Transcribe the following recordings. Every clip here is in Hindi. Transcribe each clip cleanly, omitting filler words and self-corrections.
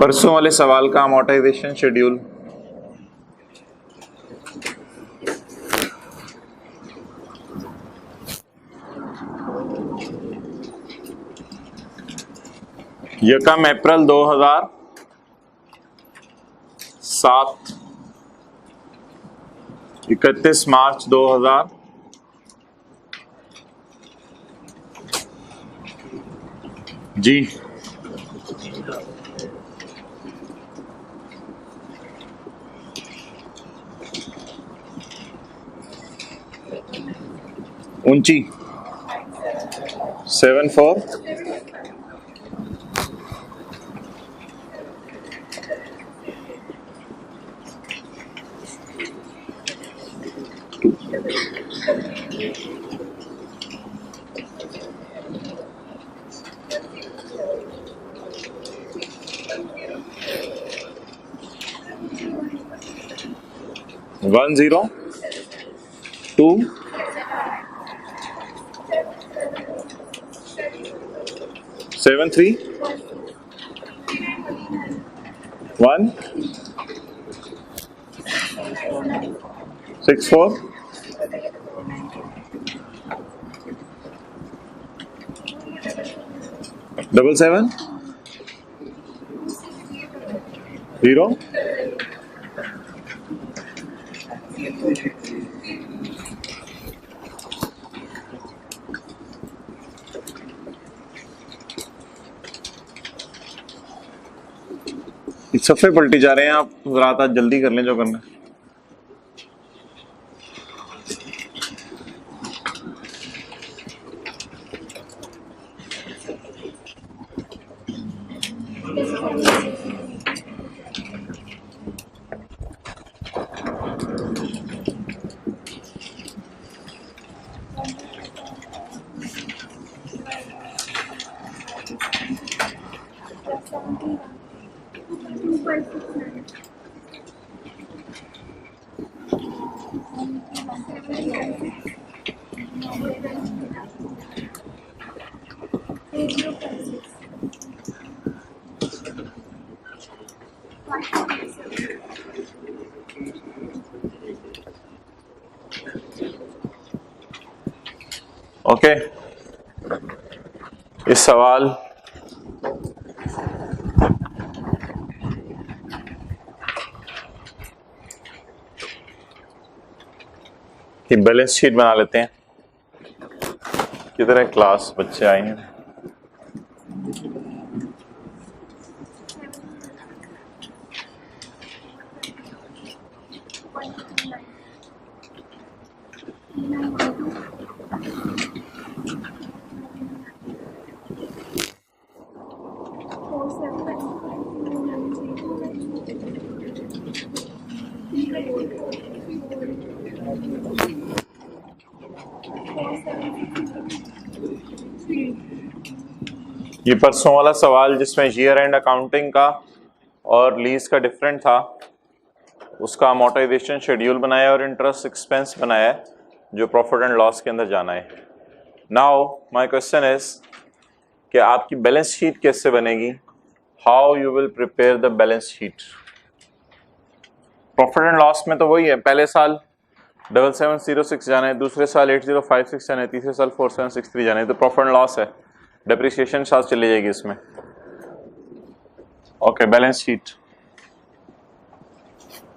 परसों वाले सवाल का अमोर्टाइजेशन शेड्यूल। यकम अप्रैल 2007, 31 मार्च 2000, जी ऊंची 74 10 2 73 1 64 77 0 सफ़े पलटी जा रहे हैं आप, रात आज जल्दी कर लें जो करना है। ओके, इस सवाल की बैलेंस शीट बना लेते हैं। किधर है क्लास, बच्चे आए हैं। ये परसों वाला सवाल जिसमें ईयर एंड अकाउंटिंग का और लीज का डिफरेंट था, उसका अमोर्टाइजेशन शेड्यूल बनाया और इंटरेस्ट एक्सपेंस बनाया है जो प्रॉफिट एंड लॉस के अंदर जाना है। नाउ माय क्वेश्चन इज कि आपकी बैलेंस शीट कैसे बनेगी, how you will prepare the balance sheet. Profit and loss में तो वही है, पहले साल 7706 जाना है, दूसरे साल 8056 जाना है, तीसरे साल 4763 जाना है, तो प्रॉफिट एंड लॉस है, डेप्रिसिएशन साथ चली जाएगी इसमें। ओके, बैलेंस शीट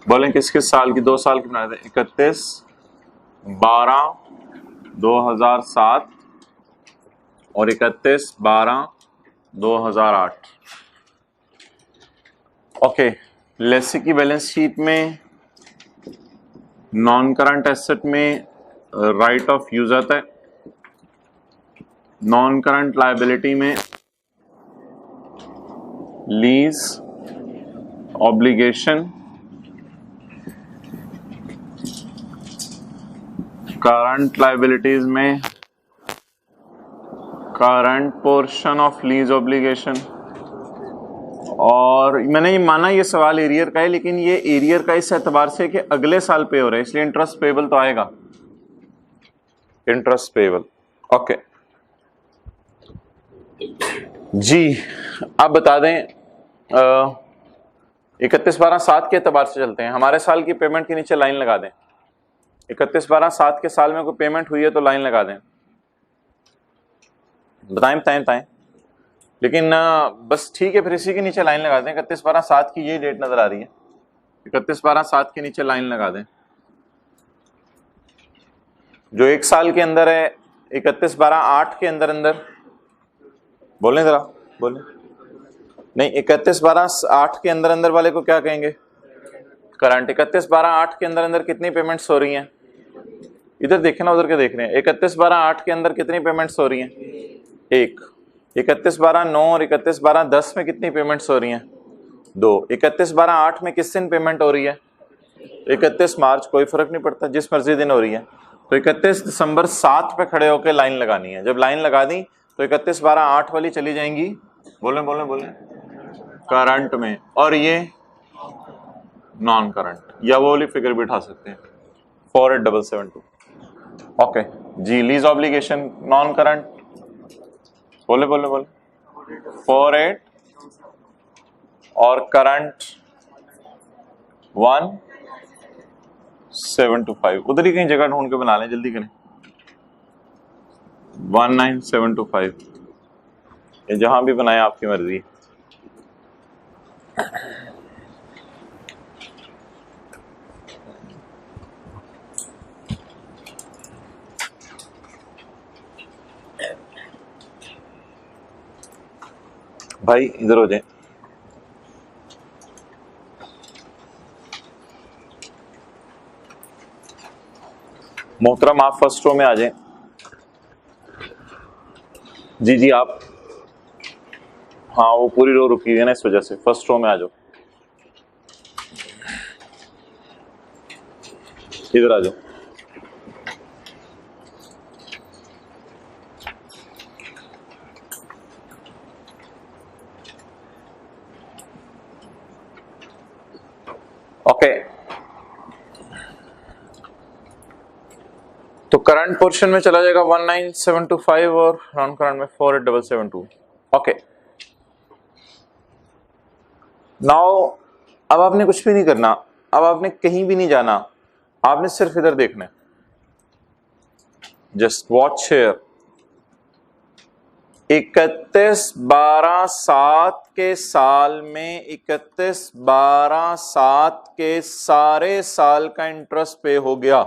बोलें किस किस साल की, 2 साल की बना दें, 31/12/2007 और 31/12/2008। ओके, लेसी की बैलेंस शीट में नॉन करंट एसेट में राइट ऑफ यूज आता है, नॉन करंट लायबिलिटी में लीज ऑब्लिगेशन, करंट लायबिलिटीज में current portion of lease obligation. और मैंने ये माना ये सवाल एरियर का है, लेकिन ये एरियर का इस एतबार से कि अगले साल पे हो रहा है, इसलिए इंटरेस्ट पेबल तो आएगा, इंटरेस्ट पेबल। ओके जी, अब बता दें 31/12/7 के एतबार से चलते हैं। हमारे साल की पेमेंट के नीचे लाइन लगा दें। 31/12/7 के साल में कोई पेमेंट हुई है तो लाइन लगा दें। बताएं। लेकिन बस ठीक है, फिर इसी के नीचे लाइन लगा दें। 31/12/7 की ये डेट नजर आ रही है, 31/12/7 के नीचे लाइन लगा दें। जो एक साल के अंदर है 31/12/8 के अंदर बोलें जरा, बोलें। नहीं, 31/12/8 के अंदर वाले को क्या कहेंगे? करंट। 31/12/8 के अंदर कितनी पेमेंट्स हो रही हैं? इधर देखें ना, उधर के देख रहे हैं। 31/12/8 के अंदर कितनी पेमेंट्स हो रही हैं? एक। 31/12/9 और 31/12/10 में कितनी पेमेंट्स हो रही हैं? 2। 31/12/8 में किस दिन पेमेंट हो रही है? 31 मार्च। कोई फर्क नहीं पड़ता, जिस मर्जी दिन हो रही है। तो 31 दिसंबर 7 पे खड़े होकर लाइन लगानी है। जब लाइन लगा दी तो 31/12/8 वाली चली जाएंगी, बोले करंट में, और ये नॉन करंट, या वो वाली फिगर भी उठा सकते हैं 48772। ओके जी। लीज ऑब्लिगेशन नॉन करंट, बोले 48 और करंट 1725। उधर ही कहीं जगह ढूंढ के बना लें, जल्दी करें। 19725, ये जहां भी बनाए आपकी मर्जी। भाई इधर हो जाए। मोहतरम आप फर्स्ट रो में आ जाएं। जी आप, हाँ वो पूरी रो रुकी हुई है ना, इस वजह से फर्स्ट रो में आ जाओ। इधर आ जाओ। ओके, तो करंट पोर्शन में चला जाएगा 19725 और नॉन करंट में 48772। ओके, नाउ अब आपने कुछ भी नहीं करना, अब आपने कहीं भी नहीं जाना, आपने सिर्फ इधर देखना है। Just watch here. 31/12/7 के साल में 31/12/7 के सारे साल का इंटरेस्ट पे हो गया।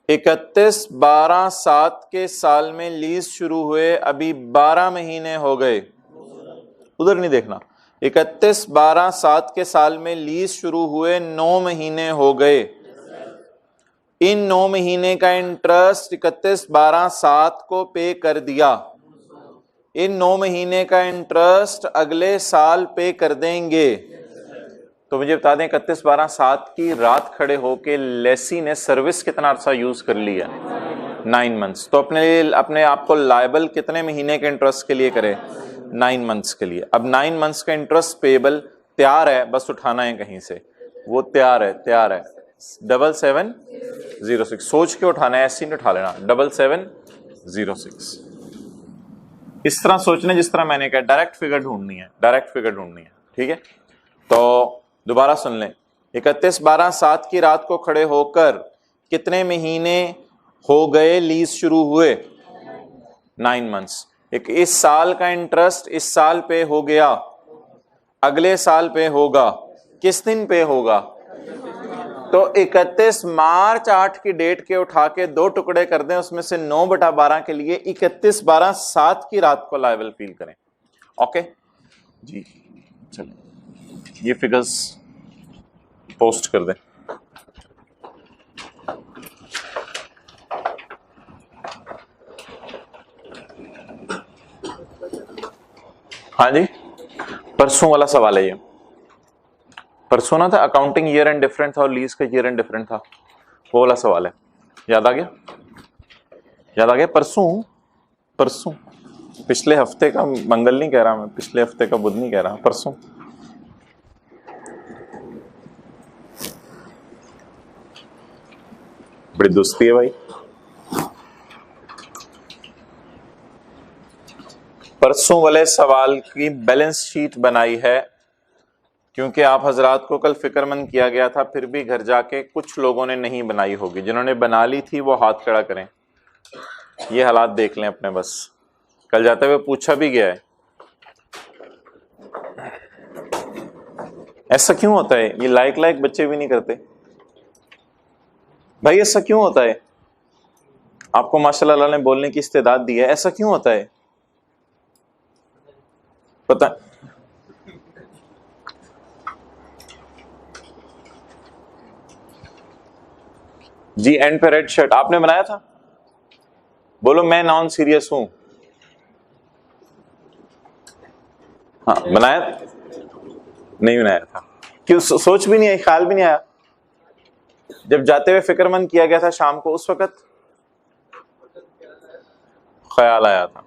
31/12/7 के साल में लीज शुरू हुए, अभी 12 महीने हो गए। उधर नहीं देखना। 31/12/7 के साल में लीज शुरू हुए, 9 महीने हो गए। इन 9 महीने का इंटरेस्ट 31/12/7 को पे कर दिया। इन 9 महीने का इंटरेस्ट अगले साल पे कर देंगे। तो मुझे बता दें 31/12/7 की रात खड़े होके लेसी ने सर्विस कितना अर्सा यूज कर लिया? 9 मंथ्स। तो अपने आप को लायबल कितने महीने के इंटरेस्ट के लिए करे? 9 मंथ्स के लिए। अब 9 मंथ्स का इंटरेस्ट पेबल तैयार है, बस उठाना है कहीं से। वो तैयार है 7706। सोच के उठाना है, ऐसे नहीं उठा लेना। 7706 इस तरह सोचना जिस तरह मैंने कहा। डायरेक्ट फिगर ढूंढनी है, ठीक है। तो दोबारा सुन लें। 31/12/7 की रात को खड़े होकर कितने महीने हो गए लीज शुरू हुए? 9 मंथ्स। इस साल का इंटरेस्ट इस साल पे हो गया, अगले साल पे होगा। किस दिन पे होगा? तो 31 मार्च 8 की डेट के उठा के 2 टुकड़े कर दें, उसमें से 9/12 के लिए 31/12/7 की रात को लायबल फील करें। ओके जी, चलिए ये फिगर्स पोस्ट कर दें। हाँ जी, परसों वाला सवाल है ये। परसों ना था अकाउंटिंग ईयर एंड डिफरेंट था और लीज का ईयर एंड डिफरेंट था, वो वाला सवाल है। याद आ गया? परसों पिछले हफ्ते का मंगल नहीं कह रहा मैं, पिछले हफ्ते का बुध नहीं कह रहा, परसों। बड़ी दोस्ती है भाई। परसों वाले सवाल की बैलेंस शीट बनाई है क्योंकि आप हजरात को कल फिक्रमंद किया गया था, फिर भी घर जाके कुछ लोगों ने नहीं बनाई होगी। जिन्होंने बना ली थी वो हाथ खड़ा करें। ये हालात देख लें अपने, बस कल जाते हुए पूछा भी गया है। ऐसा क्यों होता है? ये लाइक बच्चे भी नहीं करते भाई, ऐसा क्यों होता है? आपको माशाल्लाह अल्लाह ने बोलने की इस्तेदाद दी है, ऐसा क्यों होता है? पता जी, एंड पे रेड शर्ट आपने बनाया था? बोलो मैं नॉन सीरियस हूं। हाँ बनाया, नहीं बनाया था। क्यों? सोच भी नहीं आई, ख्याल भी नहीं आया? जब जाते हुए फिक्रमंद किया गया था शाम को, उस वक्त ख्याल आया था।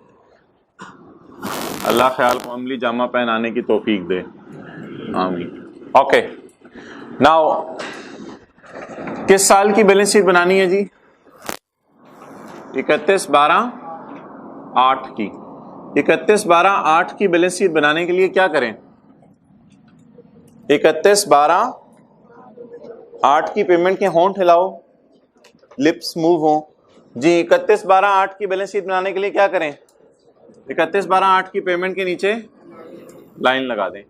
अल्लाह ख्याल को अमली जामा पहनाने की तौफीक दे, आमीन। ओके, नाउ किस साल की बैलेंस शीट बनानी है जी? 31/12/8 की। 31/12/8 की बैलेंस शीट बनाने के लिए क्या करें? 31/12/8 की पेमेंट के होंठ हिलाओ, लिप्स मूव हो जी। 31/12/8 की बैलेंस शीट बनाने के लिए क्या करें? 31/12/8 की पेमेंट के नीचे लाइन लगा दें।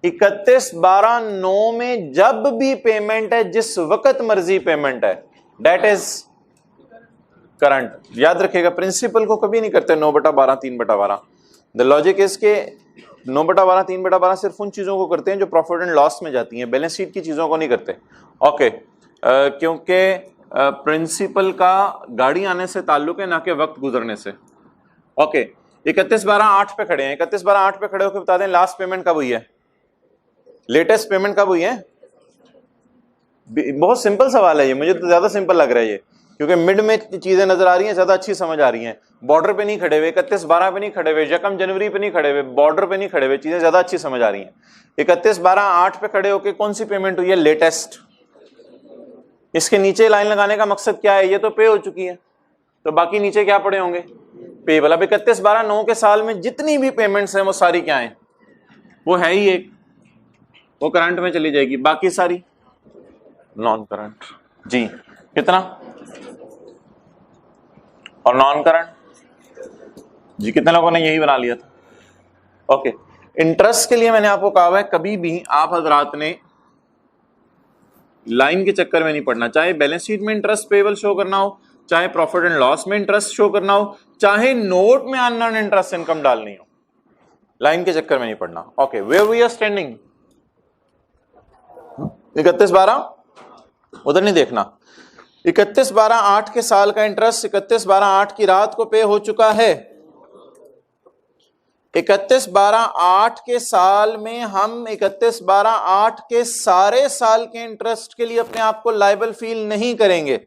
31/12/9 में जब भी पेमेंट है, जिस वक्त मर्जी पेमेंट है, डेट इज करंट। याद रखिएगा, प्रिंसिपल को कभी नहीं करते 9/12 3/12। द लॉजिक इज के 9/12 3/12 सिर्फ उन चीजों को करते हैं जो प्रॉफिट एंड लॉस में जाती हैं, बैलेंस शीट की चीजों को नहीं करते। ओके, क्योंकि प्रिंसिपल का गाड़ी आने से ताल्लुक है, ना कि वक्त गुजरने से। ओके, 31/12/8 पे खड़े हैं। 31/12/8 पे खड़े होकर बता दें लास्ट पेमेंट कब हुई है, लेटेस्ट पेमेंट कब हुई है? बहुत सिंपल सवाल है ये, मुझे तो ज्यादा सिंपल लग रहा है ये, क्योंकि मिड में चीजें नजर आ रही हैं, ज्यादा अच्छी समझ आ रही हैं। बॉर्डर पे नहीं खड़े हुए, 31/12 पे नहीं खड़े हुए, यकम जनवरी पे नहीं खड़े हुए, बॉर्डर पे नहीं खड़े हुए, चीजें ज्यादा अच्छी समझ आ रही हैं। 31/12/8 पे खड़े होकर कौन सी पेमेंट हुई है? लेटेस्ट। इसके नीचे लाइन लगाने का मकसद क्या है? ये तो पे हो चुकी है, तो बाकी नीचे क्या पड़े होंगे? पेबल। अब 31/12/9 के साल में जितनी भी पेमेंट्स हैं वो सारी क्या है? वो है ही एक, वो करंट में चली जाएगी, बाकी सारी नॉन करंट। जी कितना? और नॉन करंट जी कितने लोगों ने यही बना लिया था? ओके, इंटरेस्ट के लिए मैंने आपको कहा है कभी भी आप हजरात ने लाइन के चक्कर में नहीं पड़ना। चाहे बैलेंस शीट में इंटरेस्ट पेबल शो करना हो, चाहे प्रॉफिट एंड लॉस में इंटरेस्ट शो करना हो, चाहे नोट में अनअर्न्ड इंटरेस्ट इनकम डालनी हो, लाइन के चक्कर में नहीं पड़ना। Okay, where we are standing? 31/12 उधर नहीं देखना। 31/12/8 के साल का इंटरेस्ट 31/12/8 की रात को पे हो चुका है। 31/12/8 के साल में हम 31/12/8 के सारे साल के इंटरेस्ट के लिए अपने आप को लायबल फील नहीं करेंगे।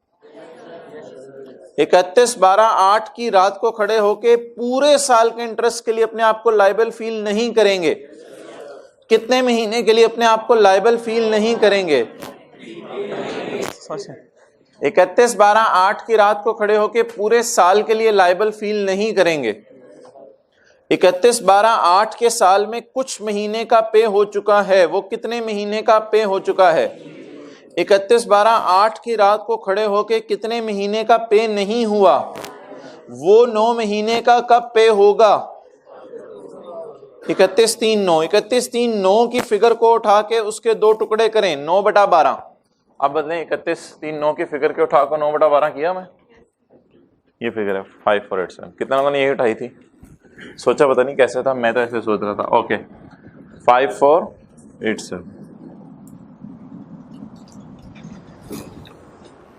31/12/8 की रात को खड़े होके पूरे साल के इंटरेस्ट के लिए अपने आप को लायबल फील नहीं करेंगे। कितने महीने के लिए अपने आप को लायबल फील नहीं करेंगे? 31/12/8 की रात को खड़े होके पूरे साल के लिए लायबल फील नहीं करेंगे। 31/12/8 के साल में कुछ महीने का पे हो चुका है, वो कितने महीने का पे हो चुका है? 31/12/8 की रात को खड़े होके कितने महीने का पे नहीं हुआ, वो 9 महीने का कब पे होगा? 31/3/9। 31/3/9 की फिगर को उठा के उसके दो टुकड़े करें, 9/12। अब बदलें, 31/3/9 की फिगर के उठा कर 9/12 किया मैं, ये फिगर है 5487। कितना लोगों ने यही उठाई थी? सोचा पता नहीं कैसे था, मैं तो ऐसे सोच रहा था। ओके, 5487।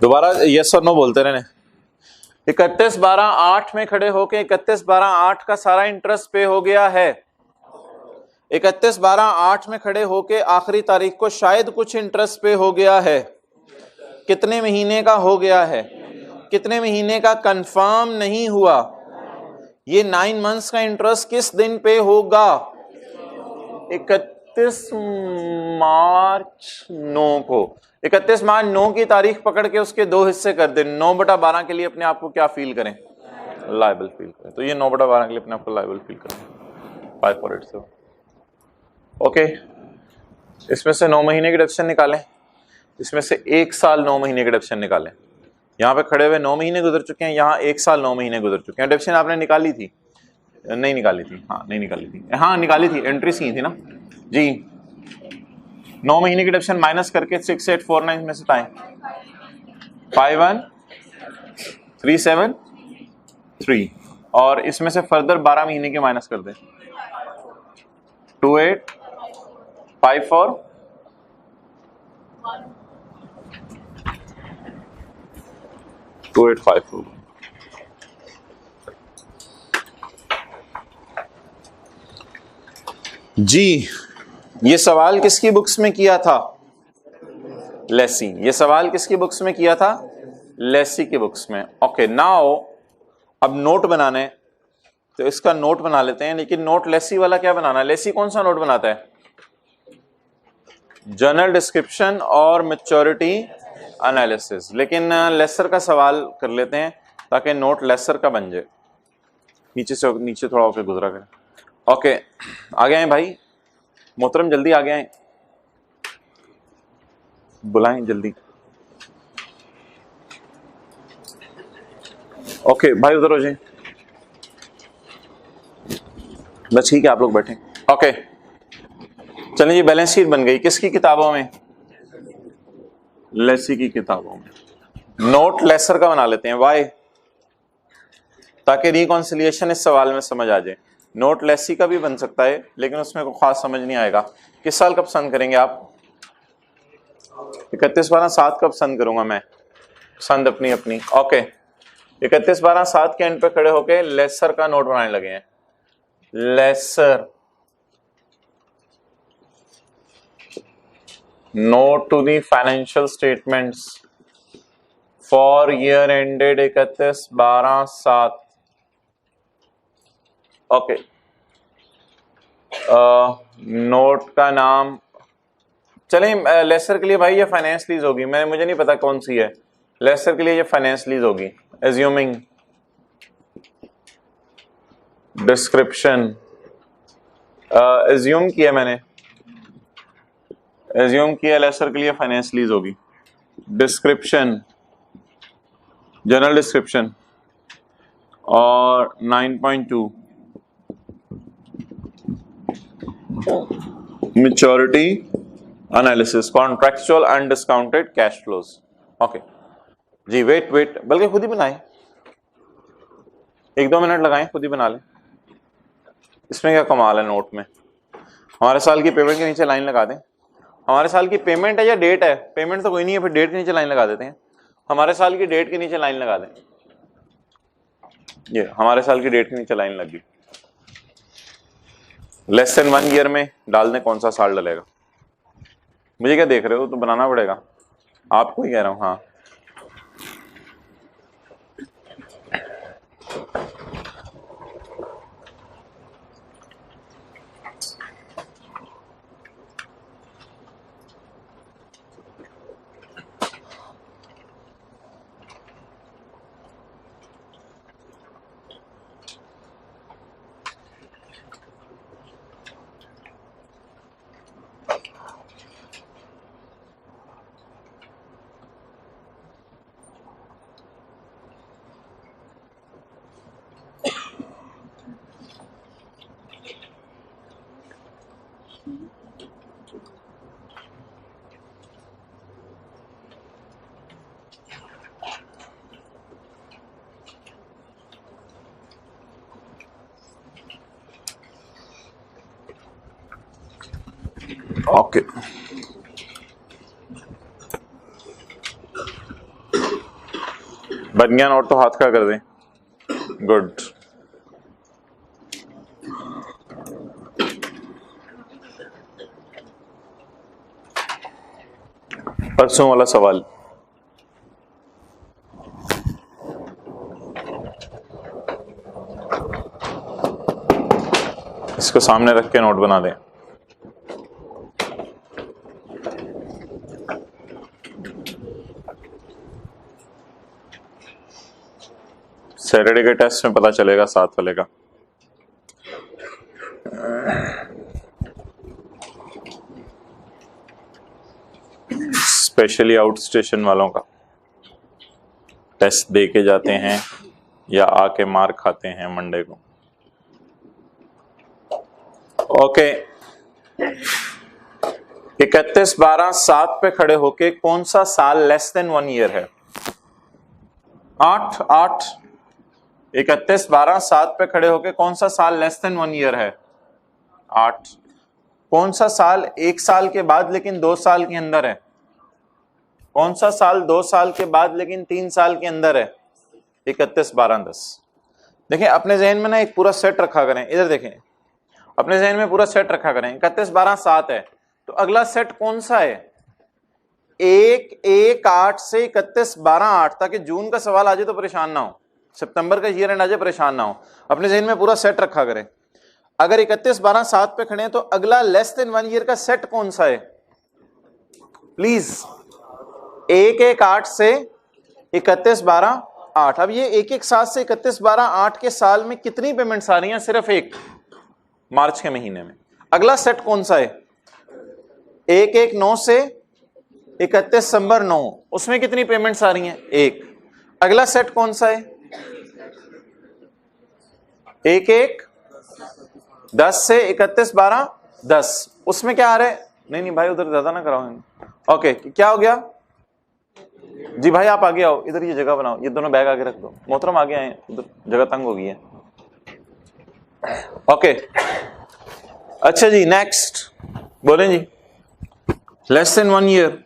दोबारा यस और नो बोलते रहने। 31/12/8 में खड़े होके 31/12/8 का सारा इंटरेस्ट पे हो गया है। 31/12/8 में खड़े होके आखिरी तारीख को शायद कुछ इंटरेस्ट पे हो गया है। कितने महीने का हो गया है? कितने महीने का कंफर्म नहीं हुआ। ये 9 मंथ्स का इंटरेस्ट किस दिन पे होगा? 31 मार्च 9 को। 31 मार्च 9 की तारीख पकड़ के उसके दो हिस्से कर दे। 9/12 के लिए अपने आप को क्या फील करें? लायबल फील करें। तो ये 9/12 के लिए अपने आप को लायबल फील करें, 5487। ओके, इसमें से 9 महीने की डिडक्शन निकालें, इसमें से 1 साल 9 महीने की डिडक्शन निकालें। यहाँ पे खड़े हुए 9 महीने गुजर चुके हैं, यहाँ 1 साल 9 महीने गुजर चुके हैं। डिडक्शन आपने निकाली थी? नहीं निकाली थी, हाँ नहीं निकाली थी, हाँ निकाली थी, एंट्रीज की थी ना जी। 9 महीने की डिडक्शन माइनस करके 6849 में से पाए 51373 और इसमें से फर्दर 12 महीने के माइनस कर दें 2854 2854। जी ये सवाल किसकी बुक्स में किया था? लेसी। ये सवाल किसकी बुक्स में किया था? लेसी की बुक्स में। ओके नाउ अब नोट बनाने, तो इसका नोट बना लेते हैं, लेकिन नोट लेसी वाला क्या बनाना है? लेसी कौन सा नोट बनाता है? जर्नल डिस्क्रिप्शन और मैच्योरिटी एनालिसिस। लेकिन लेसर का सवाल कर लेते हैं ताकि नोट लेसर का बन जाए। नीचे से नीचे थोड़ा होकर गुजरा करें। ओके आगे आए भाई, मोहतरम जल्दी आगे आए, बुलाएं जल्दी। ओके भाई उधर हो जाए, बस ठीक है आप लोग बैठे। ओके चलिए, ये बैलेंस शीट बन गई किसकी किताबों में? लेसी की किताबों में। नोट लेसर का बना लेते हैं, वाई, ताकि रिकॉन्सिलिएशन इस सवाल में समझ आ जाए। नोट लेसी का भी बन सकता है लेकिन उसमें कोई खास समझ नहीं आएगा। किस साल का पसंद करेंगे आप? 31/12/7 का पसंद करूंगा मैं, पसंद अपनी अपनी। ओके 31/12/7 के एंड पे खड़े होके लेसर का नोट बनाने लगे हैं। Lessor note to the financial statements for year ended 31/12/7। Okay note का नाम चलें, लेसर के लिए भाई ये फाइनेंस लीज होगी, मुझे नहीं पता कौन सी है। लेसर के लिए ये फाइनेंस लीज होगी। एज्यूमिंग डिस्क्रिप्शन, एज्यूम किया मैंने, एज्यूम किया लेसर के लिए फाइनेंस लीज होगी। डिस्क्रिप्शन जनरल डिस्क्रिप्शन और 9.2 maturity analysis contractual and discounted cash flows. Okay जी वेट बल्कि खुद ही बनाएं, 1-2 मिनट लगाएं, खुद ही बना लें। इसमें क्या कमाल है नोट में? हमारे साल की पेमेंट के नीचे लाइन लगा दें। हमारे साल की पेमेंट है या डेट है? पेमेंट तो कोई नहीं है, फिर डेट के नीचे लाइन लगा देते हैं। हमारे साल की डेट के नीचे लाइन लगा दें। ये हमारे साल की डेट के नीचे लाइन लगी। लेस देन 1 ईयर में डाल दें, कौन सा साल डलेगा? मुझे क्या देख रहे हो, तो बनाना पड़ेगा, आपको ही कह रहा हूं। हाँ ओके बन गया नोट, तो हाथ का कर दें। गुड। परसों वाला सवाल, इसको सामने रख के नोट बना दें। सैटरडे के टेस्ट में पता चलेगा 7 वाले का। स्पेशली आउट स्टेशन वालों का टेस्ट दे के जाते हैं या आके मार खाते हैं मंडे को। ओके, 31/12/7 पे खड़े होके कौन सा साल लेस देन 1 ईयर है? 8 8 31/12/7 पे खड़े होके कौन सा साल लेस देन 1 ईयर है? 8। कौन सा साल 1 साल के बाद लेकिन 2 साल के अंदर है? कौन सा साल 2 साल के बाद लेकिन 3 साल के अंदर है? 31/12/10। देखें अपने जहन में ना एक पूरा सेट रखा करें, इधर देखें, अपने जहन में पूरा सेट रखा करें। 31/12/7 है तो अगला सेट कौन सा है? 1/1/8 से 31/12/8, ताकि जून का सवाल आ जाए तो परेशान ना हो, सितंबर का ईयर एंड आ जाए परेशान ना हो। अपने जहन में पूरा सेट रखा करें। अगर 31/12/7 पे खड़े हैं तो अगला लेस देन 1 ईयर का सेट कौन सा है? प्लीज 1/1/8 से 31/12/8। अब ये 1/1/7 से 31/12/8 के साल में कितनी पेमेंट्स आ रही हैं? सिर्फ एक, मार्च के महीने में। अगला सेट कौन सा है? 1/1/9 से 31 दिसंबर 9, उसमें कितनी पेमेंट्स आ रही हैं? एक। अगला सेट कौन सा है? 1/1/10 से 31/12/10, उसमें क्या आ रहा है? नहीं भाई उधर ज्यादा ना कराओ। ओके, क्या हो गया जी? भाई आप आगे आओ, इधर ये जगह बनाओ, ये दोनों बैग आगे रख दो। मोहतरम आगे आए, उधर जगह तंग हो गई है। ओके, अच्छा जी, नेक्स्ट बोलें जी। Less than 1 year,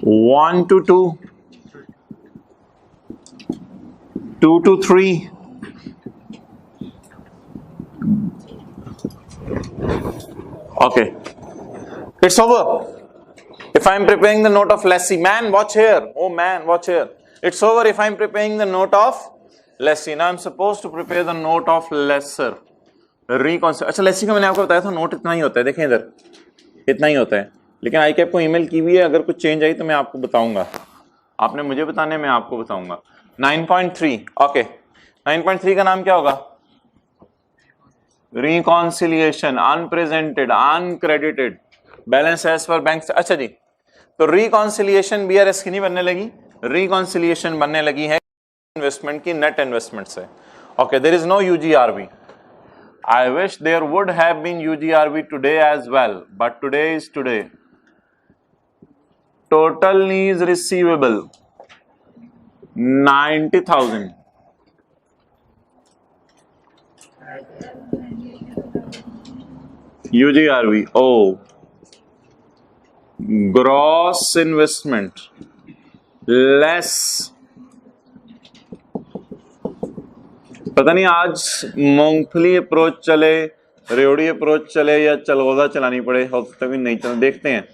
one to 2, 2 to 3, okay, it's over. If I am preparing the note of lessee, man watch here, oh man watch here, it's over if I am preparing the note of lessee. Now I am supposed to prepare the note of lesser. अच्छा लेसी का मैंने आपको बताया था नोट इतना ही होता है, देखें इधर इतना ही होता है, लेकिन आई कैप को ईमेल की हुई है, अगर कुछ चेंज आई तो मैं आपको बताऊंगा, आपने मुझे बताने, मैं आपको बताऊंगा। 9.3, ओके, 9.3 का नाम क्या होगा? Reconciliation, unpresented, uncredited balance as per bank. अच्छा जी, तो रिकॉन्सिलिएशन बीआरएस की नहीं बनने लगी, रिकॉन्सिलिएशन बनने लगी है इन्वेस्टमेंट की, नेट इन्वेस्टमेंट से। Okay, there is no UGRV. I wish there would have been UGRB today as well, but today is today. Total is receivable 90,000. UGRB, oh, gross investment less, पता नहीं आज मूंगफली अप्रोच चले, रेवड़ी अप्रोच चले या चलगोदा चलानी पड़े, हो सकता है नहीं चले, देखते हैं।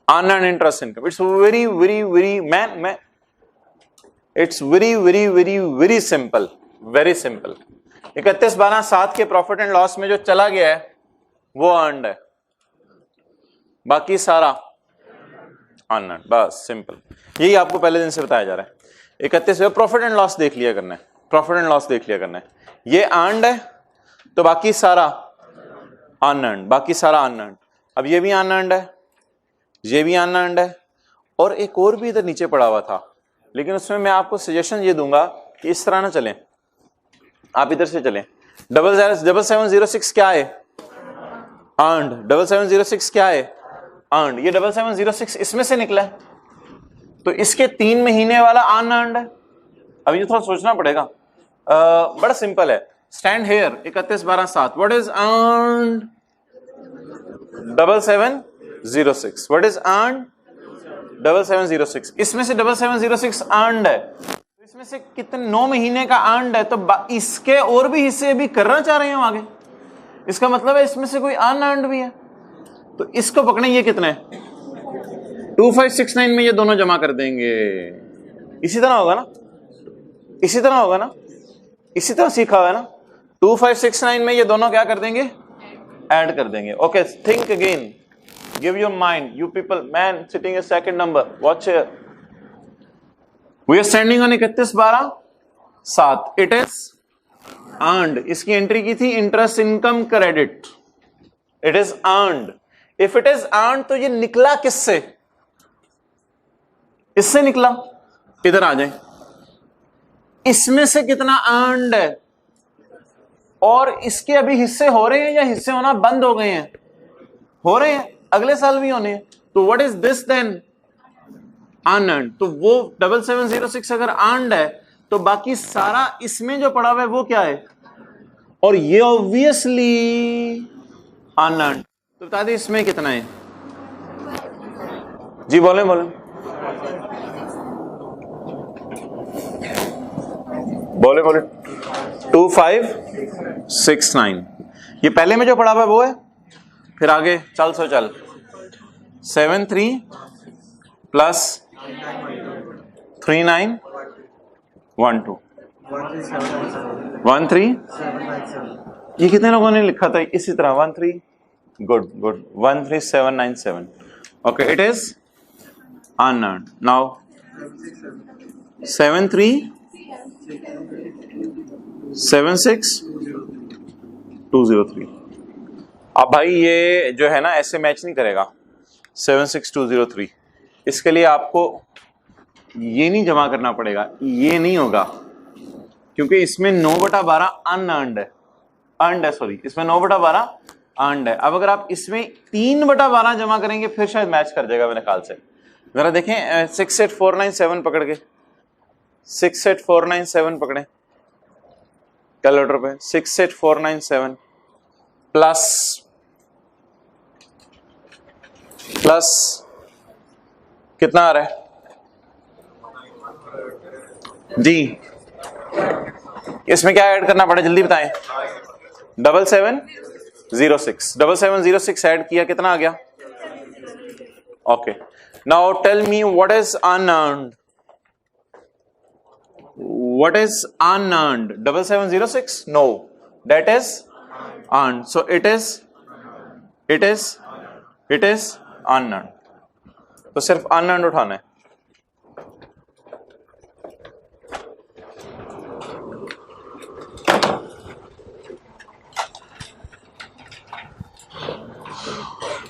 Unearned interest income, it's very very very man it's very very very very simple, very simple. 31/12/7 के प्रॉफिट एंड लॉस में जो चला गया है वो अर्न्ड है, बाकी सारा अनअर्न्ड, बस सिंपल। यही आपको पहले दिन से बताया जा रहा है। 31 प्रॉफिट एंड लॉस देख लिया करना है, प्रॉफिट एंड लॉस देख लिया करना है। ये अर्न्ड है तो बाकी सारा अनअर्न्ड, बाकी सारा अनअर्न्ड। अब ये भी अनअर्न्ड है, ये भी अनअर्न्ड है, और एक और भी इधर नीचे पड़ा हुआ था, लेकिन उसमें मैं आपको सजेशन ये दूंगा कि इस तरह ना चलें, आप इधर से चलें। 7706 क्या है? अर्न्ड। 7706 क्या है? अर्न्ड। ये 7706 इसमें से निकला है, तो इसके 3 महीने वाला अनअर्न्ड है। अब ये थोड़ा सोचना पड़ेगा, बड़ा सिंपल है। Stand hair 31/12/7, what is earned? 7706, what is earned? 7706। इसमें से 7706 अर्न्ड है, तो इसमें से कितने 9 महीने का अर्न्ड है, तो इसके और भी हिस्से अभी करना चाह रहे हैं हम आगे, इसका मतलब है इसमें से कोई अनअर्न्ड भी है, तो इसको पकड़े। ये कितने 2569 में ये दोनों जमा कर देंगे। इसी तरह होगा ना, इसी तरह होगा ना, इसी तरह सीखा हुआ है ना। 2569 में ये दोनों क्या कर देंगे? ऐड कर देंगे। Okay, think again, give your mind, you people, man sitting at second number, watch here, we are standing on 31/12 7, it is earned. इसकी एंट्री की थी interest income credit, it is earned. If it is earned तो ये निकला किससे? इससे निकला। इधर आ जाए, इसमें से कितना अर्नड है और इसके अभी हिस्से हो रहे हैं या हिस्से होना बंद हो गए हैं? हो रहे हैं, अगले साल भी होने हैं। तो what is this then? Unearned. तो वो 7706 अगर अर्नड है तो बाकी सारा इसमें जो पड़ा हुआ है वो क्या है? और ये ऑब्वियसली अनअर्न्ड। तो बता दें इसमें कितना है? जी बोले बोले बोले बोले 2569। ये पहले में जो पड़ा हुआ है वो है। फिर आगे चल सो चल 73 प्लस 3912 13। ये कितने लोगों ने लिखा था इसी तरह? 13। Good good 13797। Okay, it is unearned. Now 7376203। अब भाई ये जो है ना ऐसे मैच नहीं करेगा 76203। इसके लिए आपको ये नहीं जमा करना पड़ेगा, ये नहीं होगा क्योंकि इसमें 9/12 अनअर्न्ड है, अर्नड है सॉरी, इसमें 9/12 अर्नड है। अब अगर आप इसमें 3/12 जमा करेंगे फिर शायद मैच कर जाएगा मेरे ख्याल से। जरा देखें 68497 पकड़ के, 68497 पकड़े कैलकुलेटर पे। 68497 प्लस कितना आ रहा है जी? इसमें क्या ऐड करना पड़ा जल्दी बताएं? 7706। 7706 ऐड किया, कितना आ गया? Okay, now tell me what is unearned? What is unearned? 7706? No, that is earned. So it is unearned. तो सिर्फ unearned उठाना है।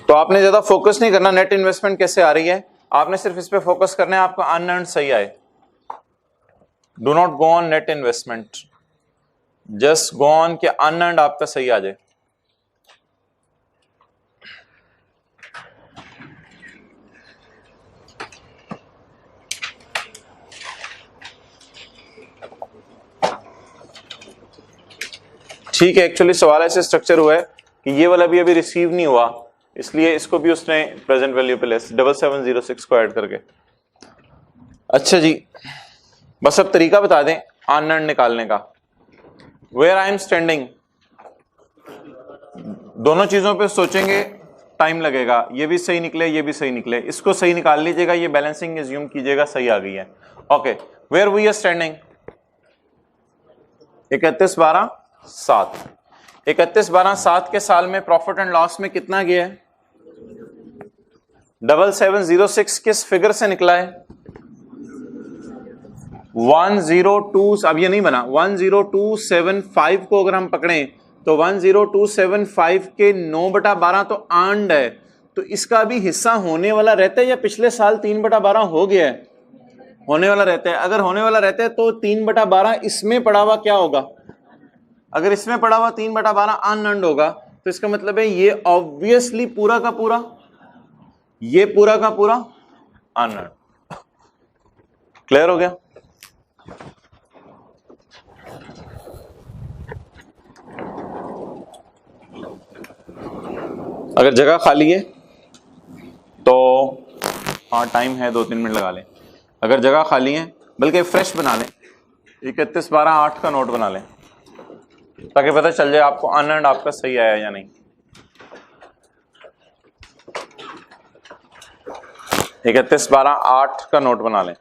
तो आपने ज्यादा फोकस नहीं करना नेट इन्वेस्टमेंट कैसे आ रही है, आपने सिर्फ इस पे फोकस करना है आपका अनअर्न्ड सही आए। Do not go on net investment, just go on कि अनअर्न्ड आपका सही आ जाए। ठीक है, एक्चुअली सवाल ऐसे स्ट्रक्चर हुआ है कि ये वाला भी अभी रिसीव नहीं हुआ, इसलिए इसको भी उसने प्रेजेंट वैल्यू पे ले 7706 को ऐड करके। अच्छा जी, बस अब तरीका बता दें अनअर्न्ड निकालने का। वेयर आई एम स्टैंडिंग, दोनों चीजों पे सोचेंगे, टाइम लगेगा। ये भी सही निकले, ये भी सही निकले, इसको सही निकाल लीजिएगा, ये बैलेंसिंग एज्यूम कीजिएगा सही आ गई है। Okay, where we are standing 31/12/7। 31/12/7 के साल में प्रॉफिट एंड लॉस में कितना गया है? 7706 किस फिगर से निकला है? 102। अब ये नहीं बना, 10275 को अगर हम पकड़ें तो 10275 के 9/12 तो अर्नड है, तो इसका भी हिस्सा होने वाला रहता है या पिछले साल 3/12 हो गया है? होने वाला रहता है। अगर होने वाला रहता है तो 3/12 इसमें पड़ा हुआ क्या होगा? अगर इसमें पड़ा हुआ 3/12 अनअर्न्ड होगा, तो इसका मतलब है ये ऑब्वियसली पूरा का पूरा, ये पूरा का पूरा अनअर्न्ड। क्लियर हो गया? अगर जगह खाली है तो हाँ टाइम है, 2-3 मिनट लगा लें। अगर जगह खाली है, बल्कि फ्रेश बना लें, 31/12/8 का नोट बना लें ताकि पता चल जाए आपको अनअर्न्ड आपका सही आया या नहीं। 31/12/8 का नोट बना लें।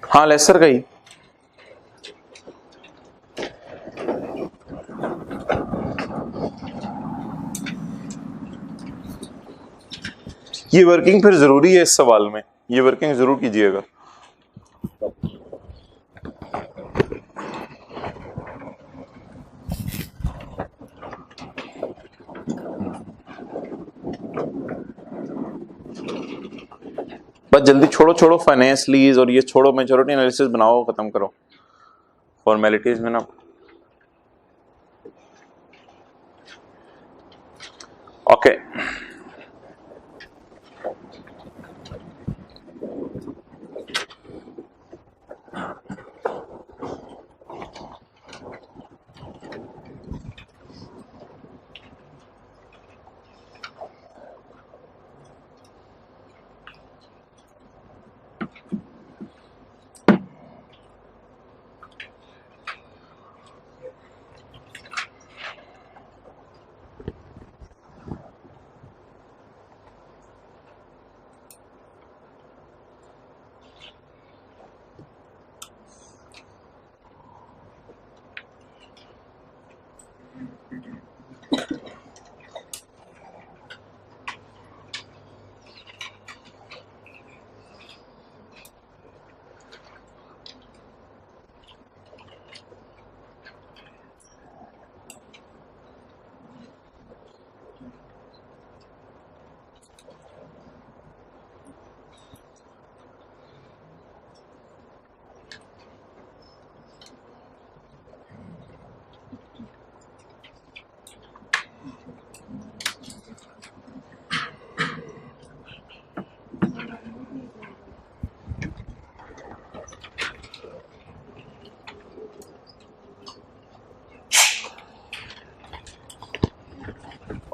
हाँ लेसर का ही। ये वर्किंग फिर जरूरी है इस सवाल में, ये वर्किंग जरूर कीजिएगा। बस जल्दी छोड़ो छोड़ो फाइनेंस लीज और ये छोड़ो, मैच्योरिटी एनालिसिस बनाओ, खत्म करो फॉर्मेलिटीज में ना। ओके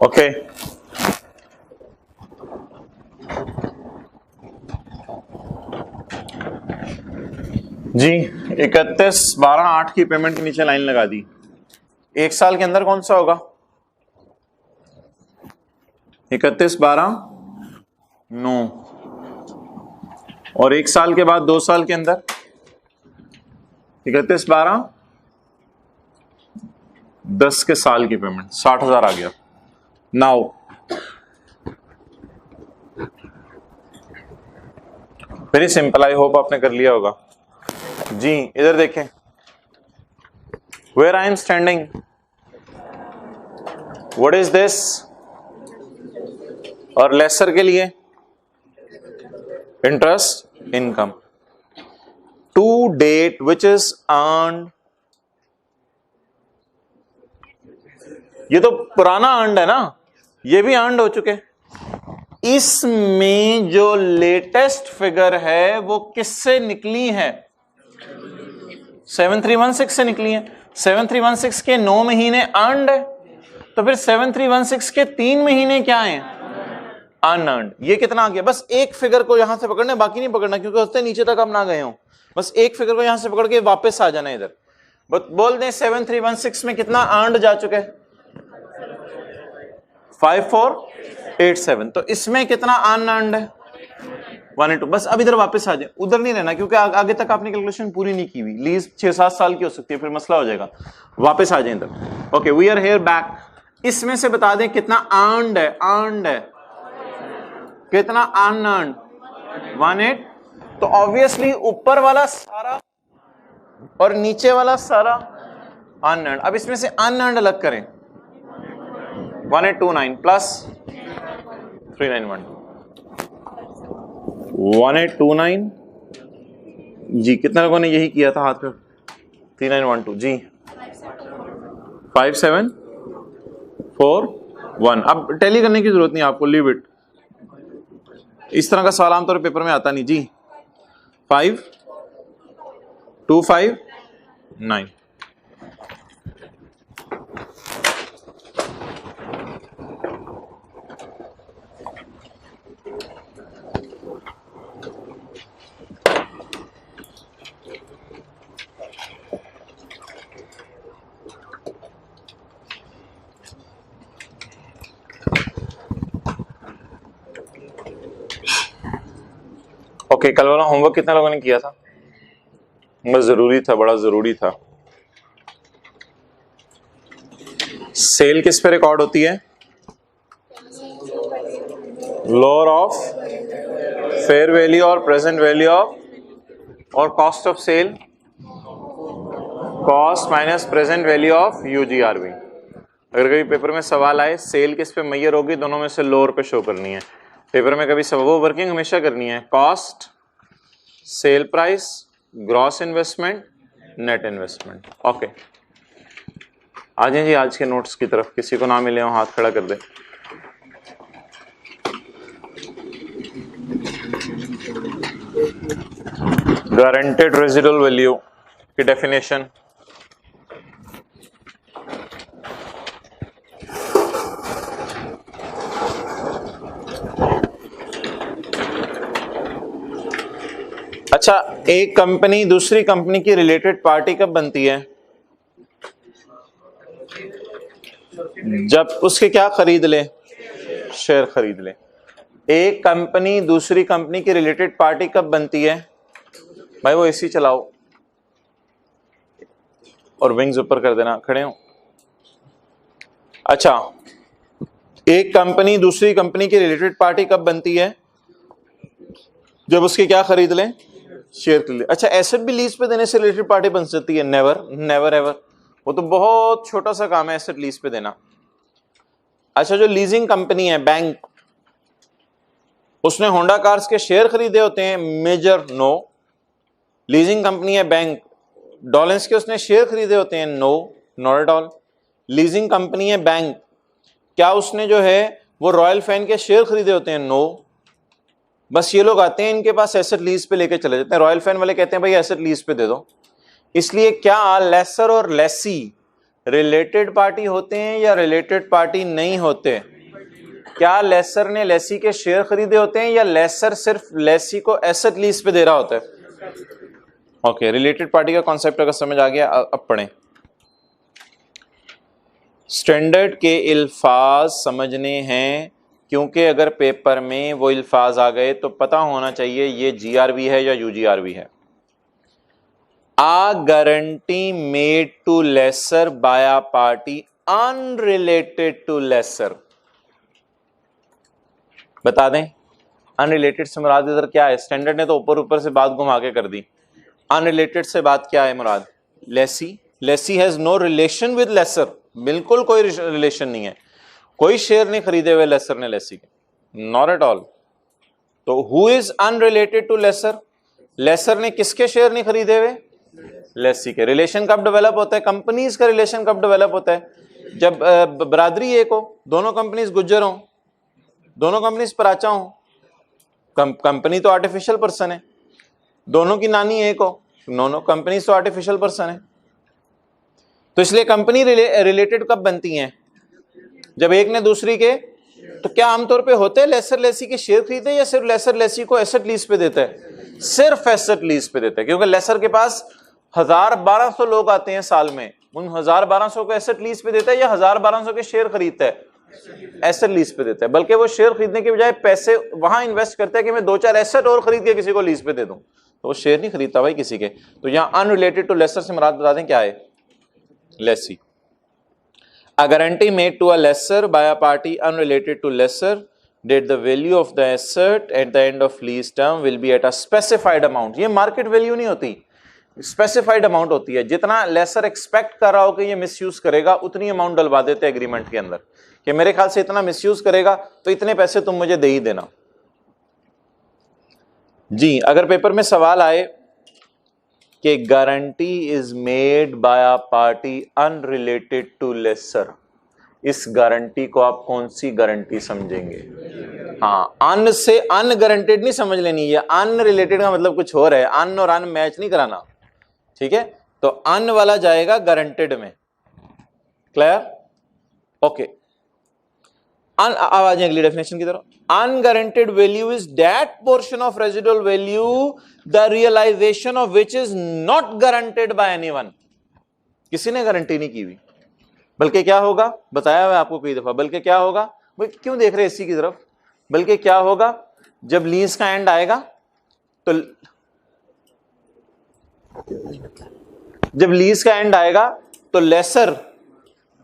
ओके जी 31/12/8 की पेमेंट के नीचे लाइन लगा दी। एक साल के अंदर कौन सा होगा? 31/12/9 और एक साल के बाद 2 साल के अंदर 31/12/10 के साल की पेमेंट 60,000 आ गया। Now very simple, I hope आपने कर लिया होगा जी। इधर देखें, where I am standing, what is this, और लेसर के लिए interest income to date which is earned. ये तो पुराना अर्न्ड है ना, ये भी अर्न्ड हो चुके। इसमें जो लेटेस्ट फिगर है वो किससे निकली है? 7316 से निकली है। 7316 के 9 महीने अर्न्ड है, तो फिर 7316 के 3 महीने क्या हैं? अनअर्न्ड। ये कितना आ गया? बस एक फिगर को यहां से पकड़ना, बाकी नहीं पकड़ना, क्योंकि उससे नीचे तक आप ना गए हो। बस एक फिगर को यहां से पकड़ के वापस आ जाना इधर। बोल दें 7316 में कितना अर्न्ड जा चुके हैं? 5487। तो इसमें कितना अनअर्न्ड है? 182। बस अब इधर वापस आ जाए, उधर नहीं रहना, क्योंकि आगे तक आपने कैलकुलेशन पूरी नहीं की हुई। लीज 6-7 साल की हो सकती है, फिर मसला हो जाएगा। वापस आ जाए इधर। Okay, we are here back. इसमें से बता दें कितना अर्न्ड है? अर्न्ड है कितना? अनअर्न्ड 18। तो ऑब्वियसली ऊपर वाला सारा और नीचे वाला सारा अनअर्न्ड। अब इसमें से अनअर्न्ड अलग करें। 1829 प्लस 3912 1829 जी। कितना लोगों ने यही किया था हाथ पे? 3912 जी। 5741। अब टैली करने की जरूरत नहीं आपको, लीव इट। इस तरह का सवाल आमतौर पर पेपर में आता नहीं जी। 5259। ओके, कल वाला होमवर्क कितना लोगों ने किया था? बस जरूरी था, बड़ा जरूरी था। सेल किस पे रिकॉर्ड होती है? लोअर ऑफ फेयर वैल्यू और प्रेजेंट वैल्यू ऑफ, और cost of sale, cost minus present value of UGRV. अगर कभी पेपर में सवाल आए सेल किस पे मैयर होगी, दोनों में से लोअर पे शो करनी है। पेपर में कभी वो वर्किंग हमेशा करनी है, cost, sale price, gross investment, net investment. Okay, आ जाए जी आज के नोट्स की तरफ। किसी को ना मिले हो हाथ खड़ा कर दे। गारंटेड रेजिडुअल वैल्यू की डेफिनेशन, अच्छा, एक कंपनी दूसरी कंपनी की रिलेटेड पार्टी कब बनती है? जब उसके क्या खरीद ले, शेयर खरीद ले। एक कंपनी दूसरी कंपनी की रिलेटेड पार्टी कब बनती है? भाई वो एसी चलाओ और विंग्स ऊपर कर देना, खड़े हो। अच्छा, एक कंपनी दूसरी कंपनी की रिलेटेड पार्टी कब बनती है? जब उसके क्या खरीद ले, शेयर खरीद ले। अच्छा, एसेट भी लीज पे देने से रिलेटेड पार्टी बन सकती है? Never, never ever. वो तो बहुत छोटा सा काम है एसेट लीज पे देना। अच्छा, जो लीजिंग कंपनी है बैंक, उसने होंडा कार्स के शेयर खरीदे होते हैं? Major no. लीजिंग कंपनी है बैंक, डॉलेंस के उसने शेयर खरीदे होते हैं? No, not at all. Leasing company है बैंक, क्या उसने जो है वो रॉयल फैन के शेयर खरीदे होते हैं? नो। बस ये लोग आते हैं, इनके पास एसेट लीज पे लेके चले जाते हैं। रॉयल फैन वाले कहते हैं भाई एसेट लीज पे दे दो। इसलिए क्या लेसर और लेसी रिलेटेड पार्टी होते हैं या रिलेटेड पार्टी नहीं होते? क्या लेसर ने लेसी के शेयर खरीदे होते हैं या लेसर सिर्फ लेसी को एसेट लीज पे दे रहा होता है? ओके, रिलेटेड पार्टी का कॉन्सेप्ट अगर समझ आ गया, अब पढ़ें। स्टैंडर्ड के इल्फाज समझने हैं, क्योंकि अगर पेपर में वो इल्फाज आ गए तो पता होना चाहिए ये जीआरवी है या यूजीआरवी है। A guarantee made to lessor by a party unrelated to lessor. बता दें अनरिलेटेड से मुराद इधर क्या है? स्टैंडर्ड ने तो ऊपर ऊपर से बात घुमा के कर दी। अनरिलेटेड से बात क्या है मुराद? Lessee. Lessee has no relation with lessor, बिल्कुल कोई रिलेशन नहीं है। कोई शेयर नहीं खरीदे हुए लेसर ने लेसी के, नॉट एट ऑल। तो who is unrelated to lessor? Lessor ने किसके शेयर नहीं खरीदे हुए? लेसी के। रिलेशन कब डेवलप होता है? कंपनीज का रिलेशन कब डेवलप होता है? जब बरादरी एक हो, दोनों कंपनीज गुज्जर हो, दोनों कंपनीज पराचा हो। कंपनी तो आर्टिफिशियल पर्सन है, दोनों की नानी एक हो, दोनों कंपनीज तो आर्टिफिशियल पर्सन है। तो इसलिए कंपनी रिलेटेड कब बनती हैं? जब एक ने दूसरी के, तो क्या आमतौर पे होते हैं लेसर लेसी के शेयर खरीदे या सिर्फ लेसर लेसी को एसेट लीज पे देता है? सिर्फ एसेट लीज पे देता है, क्योंकि लेसर के पास 1000-1200 लोग आते हैं साल में। उन 1000-1200 को एसेट लीज पे देता है या 1000-1200 के शेयर खरीदता है? एसेट लीज पे देता है। बल्कि वो शेयर खरीदने के बजाय पैसे वहां इन्वेस्ट करता है कि मैं 2-4 एसेट और खरीद के किसी को लीज पे दे दूं। तो वो शेयर नहीं खरीदता भाई किसी के। तो यहां अनरिलेटेड टू लेसर से मुराद बता दें क्या है? Lesi. A guarantee made to a lessor by a party unrelated to lessor that the value of the asset at the end of lease term will be at a specified amount। ये मार्केट वैल्यू नहीं होती, स्पेसिफाइड अमाउंट होती है। जितना लेसर एक्सपेक्ट कर रहा हो कि ये मिसयूज करेगा, उतनी अमाउंट डलवा देते हैं एग्रीमेंट के अंदर कि मेरे ख्याल से इतना मिसयूज करेगा तो इतने पैसे तुम मुझे दे ही देना। जी, अगर पेपर में सवाल आए कि guarantee is made by a party unrelated to lessor, इस गारंटी को आप कौन सी गारंटी समझेंगे? हाँ, अन से अन गारंटेड नहीं समझ लेनी है। अनरिलेटेड का मतलब कुछ और है, अन और अन मैच नहीं कराना, ठीक है? तो अन वाला जाएगा गारंटेड में। क्लियर? ओके, आवाज अगली डेफिनेशन की तरफ। Unguaranteed value is that portion of residual value the realisation of which is not guaranteed by anyone. किसी ने गारंटी नहीं की हुई, बल्कि क्या होगा बताया हुआ आपको कई दफा। बल्कि क्या होगा, क्यों देख रहे इसी की तरफ? बल्कि क्या होगा, जब लीज का एंड आएगा तो जब लीज का एंड आएगा तो लेसर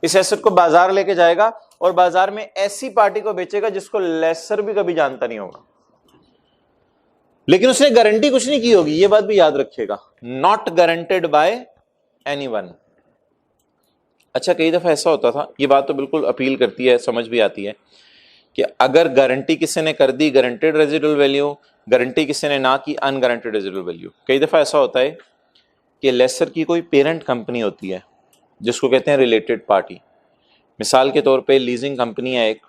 इस एसेट को बाजार लेके जाएगा और बाजार में ऐसी पार्टी को बेचेगा जिसको लेसर भी कभी जानता नहीं होगा। लेकिन उसने गारंटी कुछ नहीं की होगी, ये बात भी याद रखिएगा, नॉट गारंटेड बाय एनीवन। अच्छा, कई दफा ऐसा होता था, ये बात तो बिल्कुल अपील करती है, समझ भी आती है कि अगर गारंटी किसी ने कर दी गारंटेड रेजिडुअल वैल्यू, गारंटी किसी ने ना की अनगारंटेड रेजिडुअल वैल्यू। कई दफा ऐसा होता है कि लेसर की कोई पेरेंट कंपनी होती है जिसको कहते हैं रिलेटेड पार्टी। मिसाल के तौर पे लीजिंग कंपनी है एक,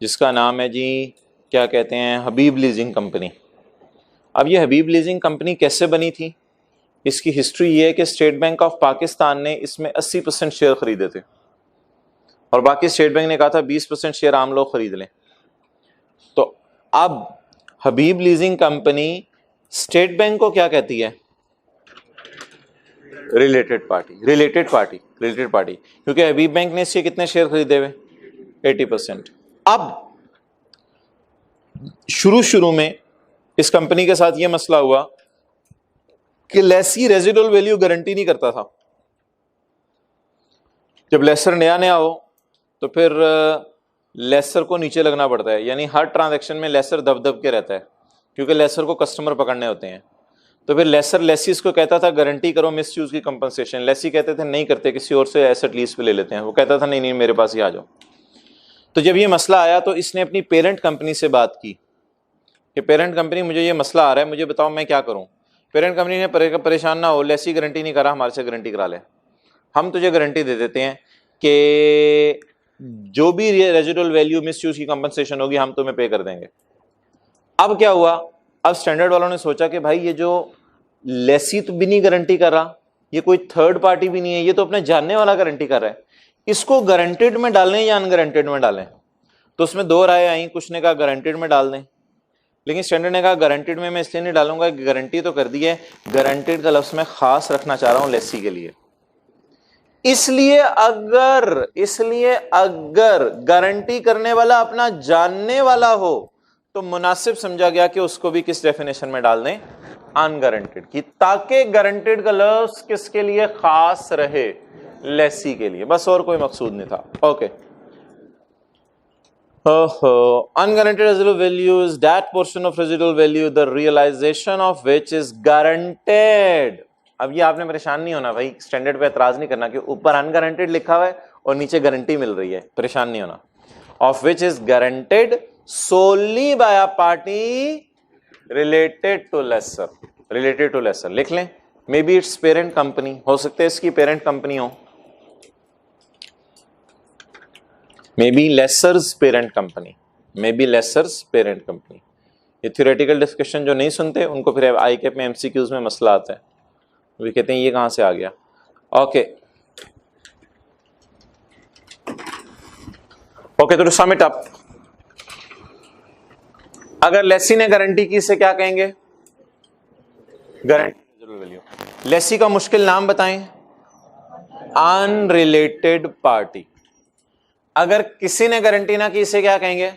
जिसका नाम है जी, क्या कहते हैं, हबीब लीजिंग कंपनी। अब ये हबीब लीजिंग कंपनी कैसे बनी थी, इसकी हिस्ट्री ये है कि स्टेट बैंक ऑफ पाकिस्तान ने इसमें 80% शेयर खरीदे थे और बाकी स्टेट बैंक ने कहा था 20% शेयर आम लोग खरीद लें। तो अब हबीब लीजिंग कंपनी स्टेट बैंक को क्या कहती है, related party, related party, related party, क्योंकि हबीब बैंक ने इसके कितने शेयर खरीदे हुए, 80%। अब शुरू में इस कंपनी के साथ यह मसला हुआ कि लेसी रेजिडुअल वैल्यू गारंटी नहीं करता था। जब लेसर नया नया हो तो फिर लेसर को नीचे लगना पड़ता है, यानी हर ट्रांजैक्शन में लेसर दब के रहता है, क्योंकि लेसर को कस्टमर पकड़ने होते हैं। तो फिर लेसर लेसीज को कहता था गारंटी करो मिस यूज की कंपनसेशन, लेसी कहते थे नहीं करते, किसी और से एसेट लीज पे ले लेते हैं। वो कहता था नहीं नहीं मेरे पास ही आ जाओ। तो जब ये मसला आया तो इसने अपनी पेरेंट कंपनी से बात की कि पेरेंट कंपनी मुझे ये मसला आ रहा है, मुझे बताओ मैं क्या करूं। पेरेंट कंपनी ने परेशान ना हो, लेसी गारंटी नहीं करा, हमारे से गारंटी करा ले, हम तुझे गारंटी दे देते हैं कि जो भी रेजिडुअल वैल्यू मिस यूज की कंपनसेशन होगी हम तुम्हें पे कर देंगे। अब क्या हुआ, अब स्टैंडर्ड वालों ने सोचा कि भाई ये जो लेसी तो भी नहीं गारंटी कर रहा, ये कोई थर्ड पार्टी भी नहीं है, ये तो अपने जानने वाला गारंटी कर रहा है, इसको गारंटेड में डालें या अनगारंटेड में डालें। तो उसमें दो राय आई, कुछ ने कहा गारंटेड में डाल दें, लेकिन स्टैंडर्ड ने कहा गारंटेड में मैं इसलिए नहीं डालूंगा, गारंटी तो कर दी है, गारंटेड का लफ्ज मैं खास रखना चाह रहा हूं लेसी के लिए। इसलिए अगर गारंटी करने वाला अपना जानने वाला हो तो मुनासिब समझा गया कि उसको भी किस डेफिनेशन में डाल दें, अनगारंटेड की, ताकि गारंटेड का लफ्ज किसके लिए खास रहे, लेसी के लिए, बस और कोई मकसूद नहीं था। Okay, unguaranteed residual value is that portion of residual value the realization of which is guaranteed। अब ये आपने परेशान नहीं होना भाई, स्टैंडर्ड पे एतराज नहीं करना कि ऊपर अनगारंटेड लिखा हुआ है और नीचे गारंटी मिल रही है, परेशान नहीं होना। of which is guaranteed solely by a party related to lesser, related to lesser लिख लें। May be it's parent company, हो सकता है इसकी पेरेंट कंपनी हो, may be lessors parent company, may be lessors parent company. ये थ्योरेटिकल डिस्कशन जो नहीं सुनते उनको फिर आई कैप में एमसीक्यूज में मसला आता है, वो कहते हैं ये कहां से आ गया। ओके ओके, तो टू सम इट अप, अगर लेसी ने गारंटी की इसे क्या कहेंगे, गारंटी वैल्यू। लेसी का मुश्किल नाम बताएं, अनरिलेटेड पार्टी। अगर किसी ने गारंटी ना की इसे क्या कहेंगे,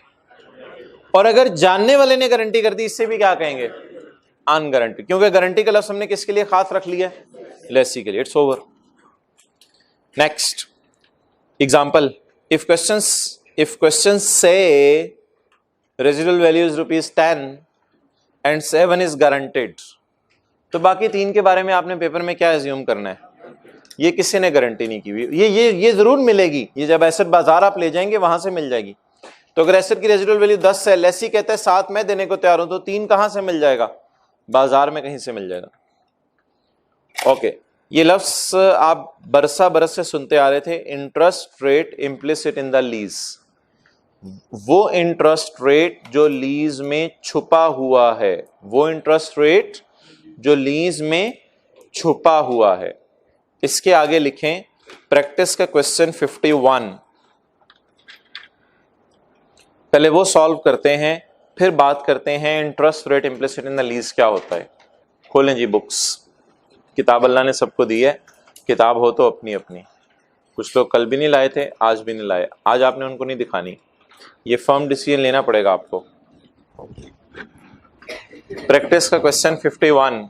और अगर जानने वाले ने गारंटी कर दी इससे भी क्या कहेंगे, अनगारंटी, क्योंकि गारंटी का लफ्ज हमने किसके लिए खास रख लिया, लेसी के लिए। It's over. Next example, if question से residual value is ₹10 and 7 is guaranteed, तो बाकी 3 के बारे में आपने पेपर में क्या एज्यूम करना है, ये किसी ने गारंटी नहीं की हुई, ये जरूर मिलेगी, ये जब एसेट बाजार आप ले जाएंगे वहां से मिल जाएगी। तो अगर एसेट की रेजिडुअल वैल्यू 10 है, लेसी कहता है 7 मैं देने को तैयार हूं, तो 3 कहां से मिल जाएगा, बाजार में कहीं से मिल जाएगा। ओके, ये लफ्ज आप बरस से सुनते आ रहे थे, interest rate implicit in the lease. वो इंटरेस्ट रेट जो लीज में छुपा हुआ है, वो इंटरेस्ट रेट जो लीज में छुपा हुआ है। इसके आगे लिखें प्रैक्टिस का क्वेश्चन 51, पहले वो सॉल्व करते हैं फिर बात करते हैं interest rate implicit in the lease क्या होता है। खोलें जी बुक्स, किताब अल्लाह ने सबको दी है, किताब हो तो अपनी अपनी। कुछ लोग कल भी नहीं लाए थे, आज भी नहीं लाए, आज आपने उनको नहीं दिखानी, ये फर्म डिसीजन लेना पड़ेगा आपको। प्रैक्टिस का क्वेश्चन 51,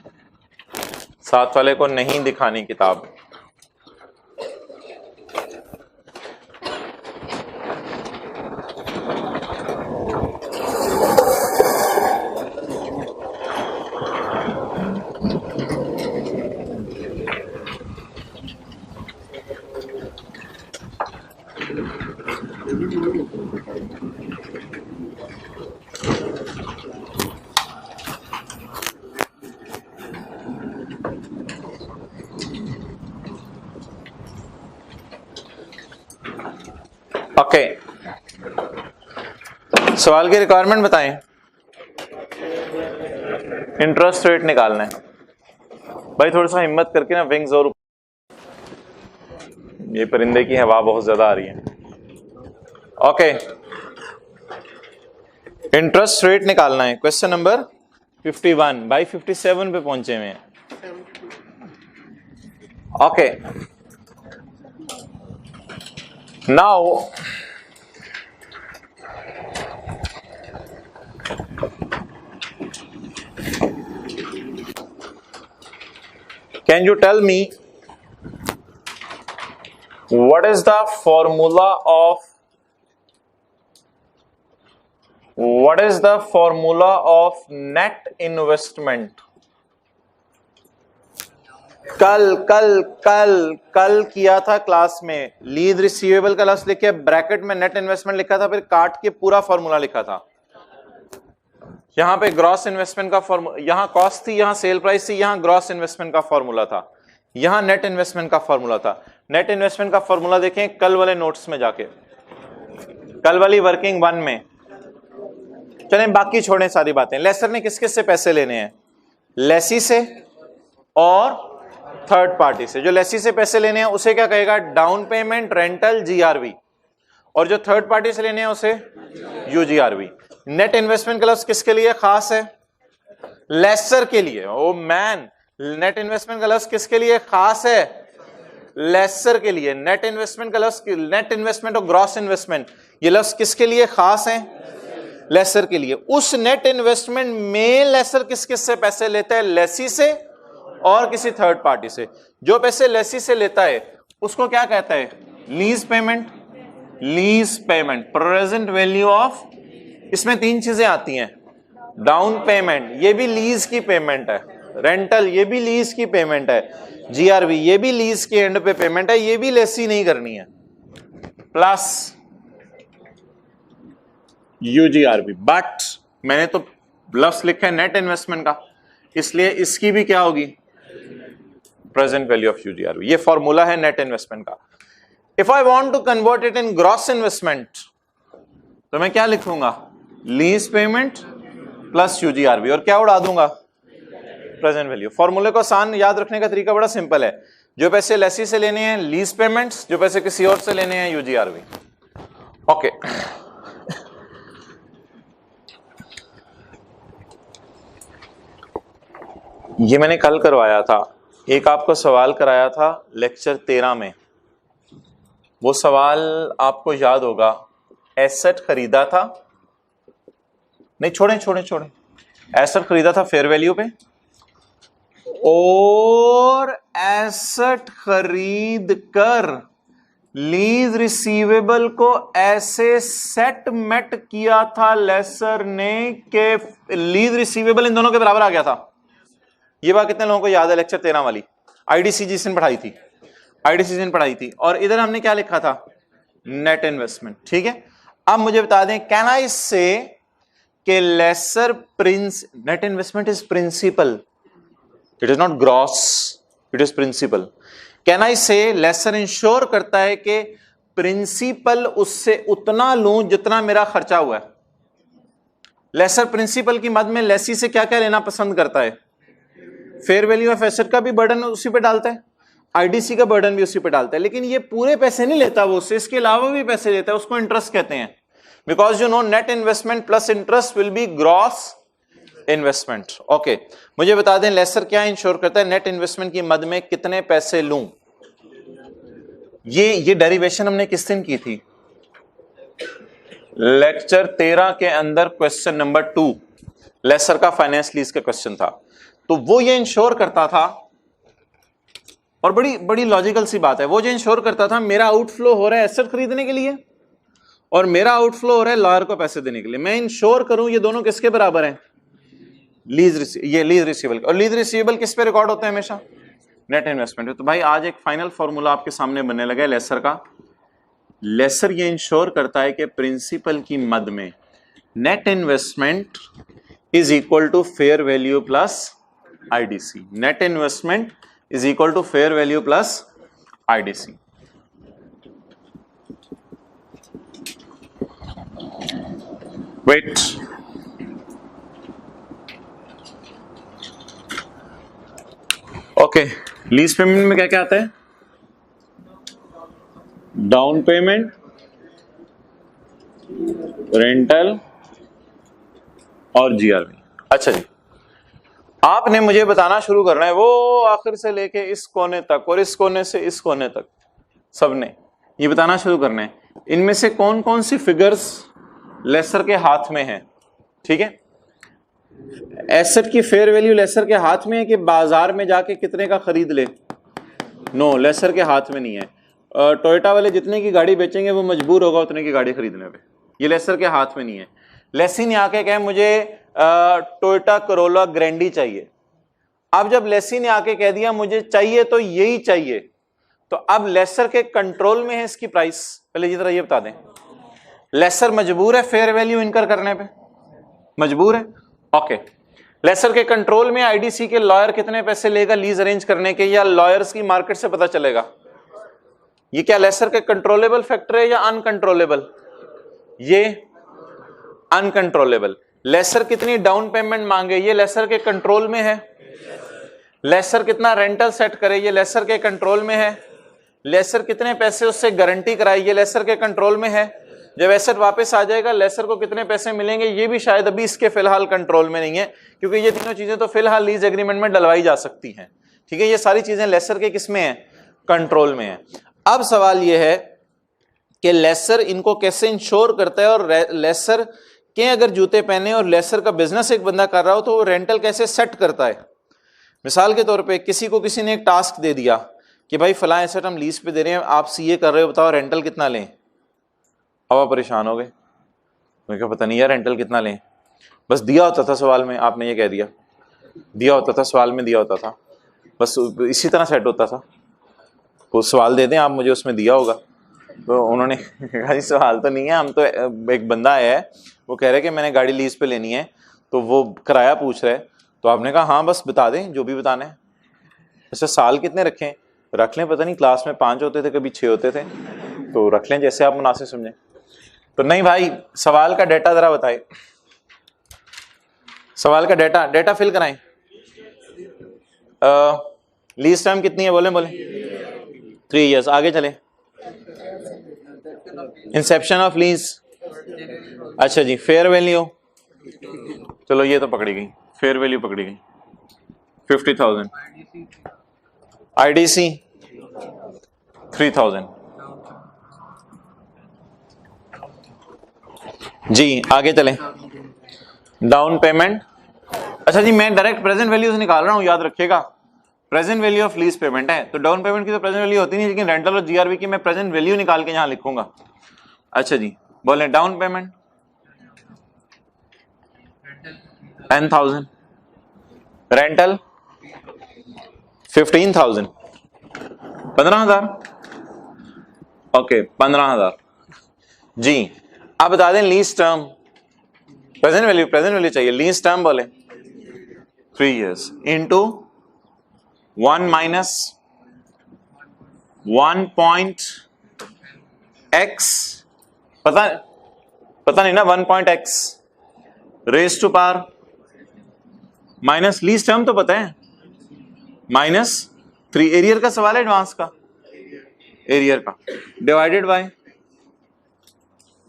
साथ वाले को नहीं दिखानी किताब। ओके, सवाल की रिक्वायरमेंट बताएं। इंटरेस्ट रेट निकालना है भाई, थोड़ा सा हिम्मत करके ना विंग्स, और ये परिंदे की हवा बहुत ज्यादा आ रही है। ओके, इंटरेस्ट रेट निकालना है। क्वेश्चन नंबर 51 भाई 57 पे पहुंचे हुए हैं। Okay, now can you tell me what is the formula of net investment? कल किया था क्लास में, लीज रिसीवेबल का लफ्ज लिखे, ब्रैकेट में नेट इन्वेस्टमेंट लिखा था, फिर काट के पूरा फॉर्मूला लिखा था। यहां पे ग्रॉस इन्वेस्टमेंट का फॉर्मूला, यहां कॉस्ट थी, यहां सेल प्राइस थी, यहां ग्रॉस इन्वेस्टमेंट का फॉर्मूला था, यहां नेट इन्वेस्टमेंट का फॉर्मूला था। नेट इन्वेस्टमेंट का फॉर्मूला देखें कल वाले नोट्स में जाके, कल वाली वर्किंग 1 में। चलें बाकी छोड़ें सारी बातें। लेसर ने किस किस से पैसे लेने हैं? लेसी से और थर्ड पार्टी से। जो लेसी से पैसे लेने हैं उसे क्या कहेगा? Down payment, rental, GRV. और जो थर्ड पार्टी से लेने हैं उसे यूजीआरवी। नेट इन्वेस्टमेंट का लफ्ज किसके लिए खास है? लेसर के लिए। ओ मैन, नेट इन्वेस्टमेंट का लफ्ज किसके लिए खास है? लेसर के लिए। नेट इन्वेस्टमेंट का लफ्ज, नेट इन्वेस्टमेंट और ग्रॉस इन्वेस्टमेंट, ये लफ्ज किसके लिए खास है? लेसर के लिए। उस नेट इन्वेस्टमेंट में लेसर किस किस से पैसे लेता है? लेसी से और किसी थर्ड पार्टी से। जो पैसे लेसी से लेता है उसको क्या कहता है? Lease payment. Lease payment, present value of, इसमें 3 चीजें आती हैं। डाउन पेमेंट, ये भी लीज की पेमेंट है। रेंटल, ये भी लीज की पेमेंट है। जीआरवी, ये भी लीज के एंड पे पेमेंट है, ये भी लेसी नहीं करनी है। Plus UGRV. बट मैंने तो लफ्ज लिखा है नेट इन्वेस्टमेंट का, इसलिए इसकी भी क्या होगी? Present value of UGRV. ये फॉर्मूला है नेट इन्वेस्टमेंट का। If I want to convert it in gross investment तो मैं क्या लिखूंगा? लीज पेमेंट प्लस यूजीआरवी, और क्या उड़ा दूंगा? Present value. फॉर्मूले को आसान याद रखने का तरीका बड़ा सिंपल है। जो पैसे लेसी से लेने हैं लीज पेमेंट्स, जो पैसे किसी और से लेने हैं यूजीआरवी। ओके, ये मैंने कल करवाया था। एक आपको सवाल कराया था लेक्चर 13 में। वो सवाल आपको याद होगा। एसेट खरीदा था, नहीं छोड़ें, एसेट खरीदा था फेयर वैल्यू पे, और एसेट खरीद कर लीज रिसीवेबल को ऐसे सेटमेंट किया था लेसर ने कि लीज रिसीवेबल इन दोनों के बराबर आ गया था। ये बात कितने लोगों को याद है? लेक्चर 13 वाली आईडीसी जिस दिन पढ़ाई थी, और इधर हमने क्या लिखा था? Net investment. ठीक है, अब मुझे बता दें, कैन आई से कि lessor net investment is principal, it is not gross, it is principal. Can I say lessor ensure करता है कि प्रिंसिपल उससे उतना लूं जितना मेरा खर्चा हुआ है। लेसर प्रिंसिपल की मद में लेसी से क्या क्या लेना पसंद करता है? फेयर वैल्यू ऑफ एसेट का भी बर्डन उसी पे डालता है, आईडीसी का बर्डन भी उसी पे डालता है, लेकिन ये पूरे पैसे नहीं लेता वो उससे, इसके अलावा भी पैसे लेता है, उसको इंटरेस्ट कहते हैं। Because you know net investment plus interest will be gross investment. Okay, मुझे बता दें लेसर क्या इंश्योर करता है? नेट इन्वेस्टमेंट की मद में कितने पैसे लूं। ये डेरिवेशन हमने किस दिन की थी? लेक्चर 13 के अंदर क्वेश्चन नंबर 2 लेसर का फाइनेंस लीज का क्वेश्चन था। तो वो ये इंश्योर करता था, और बड़ी लॉजिकल सी बात है, वो जो इंश्योर करता था मेरा आउटफ्लो हो रहा है एसेट खरीदने के लिए और मेरा आउटफ्लो हो रहा है लॉयर को पैसे देने के लिए। मैं इंश्योर करूं ये दोनों किसके बराबर हैं? Lease receivable. और लीज रिसीवेबल किस पे रिकॉर्ड होता है हमेशा? Net investment. तो भाई आज एक फाइनल फॉर्मूला आपके सामने बनने लगा है लेसर का। लेसर ये इंश्योर करता है कि प्रिंसिपल की मद में net investment is equal to fair value plus IDC. Net investment is equal to fair value plus IDC. Wait, okay, lease payment में क्या क्या आता है? डाउन पेमेंट, रेंटल और जीआरवी। अच्छा जी, आपने मुझे बताना शुरू करना है वो आखिर से लेके इस कोने तक और इस कोने से इस कोने तक सबने ये बताना शुरू करना है इनमें से कौन कौन सी फिगर्स लेसर के हाथ में है। ठीक है, एसेट की फेयर वैल्यू लेसर के हाथ में है कि बाजार में जाके कितने का खरीद ले? नो, लेसर के हाथ में नहीं है। टोयोटा वाले जितने की गाड़ी बेचेंगे वो मजबूर होगा उतने की गाड़ी खरीदने पे, ये लेसर के हाथ में नहीं है। लेसी ने आके कहे मुझे टोयोटा करोला ग्रैंडी चाहिए। अब जब लेसी ने आके कह दिया मुझे चाहिए तो यही चाहिए, तो अब लेसर के कंट्रोल में है इसकी प्राइस। पहले ये तरह ये बता दें, लेसर मजबूर है फेयर वैल्यू इनकर करने पे? मजबूर है। ओके, लेसर के कंट्रोल में आईडीसी के लॉयर कितने पैसे लेगा लीज अरेंज करने के, या लॉयर्स की मार्केट से पता चलेगा? ये क्या लेसर के कंट्रोलेबल फैक्टर है या अनकंट्रोलेबल? ये अनकंट्रोलेबल। लेसर कितनी डाउन पेमेंट मांगे, ये लेसर के कंट्रोल में है। लेसर कितना रेंटल सेट करे, ये लेसर के कंट्रोल में है। लेसर कितने पैसे उससे गारंटी कराए, ये लेसर के कंट्रोल में है। जब एसेट वापस आ जाएगा लेसर को कितने पैसे मिलेंगे, ये भी शायद अभी इसके फिलहाल कंट्रोल में नहीं है, क्योंकि ये तीनों चीजें तो फिलहाल लीज एग्रीमेंट में डलवाई जा सकती हैं। ठीक है, ये सारी चीजें लेसर के किसमें है? कंट्रोल में है। अब सवाल ये है कि लेसर इनको कैसे इंश्योर करता है, और लेसर के अगर जूते पहने और लेसर का बिजनेस एक बंदा कर रहा हो तो वो रेंटल कैसे सेट करता है। मिसाल के तौर पे किसी ने एक टास्क दे दिया कि भाई फलां एसेट हम लीज पे दे रहे हैं, आप सीए कर रहे हो, बताओ रेंटल कितना लें। अब आप परेशान हो गए, मुझे पता नहीं यार रेंटल कितना लें। बस दिया होता था सवाल में, आपने ये कह दिया, दिया होता था सवाल में, दिया होता था, बस इसी तरह सेट होता था। वो सवाल दे दें आप मुझे, उसमें दिया होगा। तो उन्होंने कहा सवाल तो नहीं है, हम तो एक बंदा आया है वो कह रहे कि मैंने गाड़ी लीज पे लेनी है, तो वो किराया पूछ रहा है। तो आपने कहा हाँ बस बता दें जो भी बताना है। अच्छा साल कितने रखें? रख लें, पता नहीं क्लास में 5 होते थे, कभी 6 होते थे, तो रख लें जैसे आप मुनासिब समझें। तो नहीं भाई, सवाल का डेटा जरा बताए, सवाल का डेटा फिल कराएं। लीज टर्म कितनी है? बोले 3 इयर्स। आगे चले, इंसेप्शन ऑफ लीज। अच्छा जी, फेयर वैल्यू, चलो ये तो पकड़ी गई, फेयर वैल्यू पकड़ी गई 50,000। आईडीसी 3,000। जी आगे चले, डाउन पेमेंट। अच्छा जी, मैं डायरेक्ट प्रेजेंट वैल्यूज निकाल रहा हूं, याद रखिएगा। Present value of lease payment है, तो डाउन पेमेंट की तो प्रेजेंट वैल्यू होती नहीं, लेकिन रेंटल और जीआरवी की मैं प्रेजेंट वैल्यू निकाल के यहां लिखूंगा। अच्छा जी, बोले डाउन पेमेंट 10,000, रेंटल 15,000, 15,000। ओके 15,000 जी। अब बता दें लीज टर्म, प्रेजेंट वैल्यू चाहिए। लीज टर्म बोले 3 इयर्स इंटू 1 माइनस 1.x, पता नहीं ना, 1.x raise to power minus lease term तो पता है, माइनस 3 एरियर का सवाल है, एडवांस का एरियर का, डिवाइडेड बाय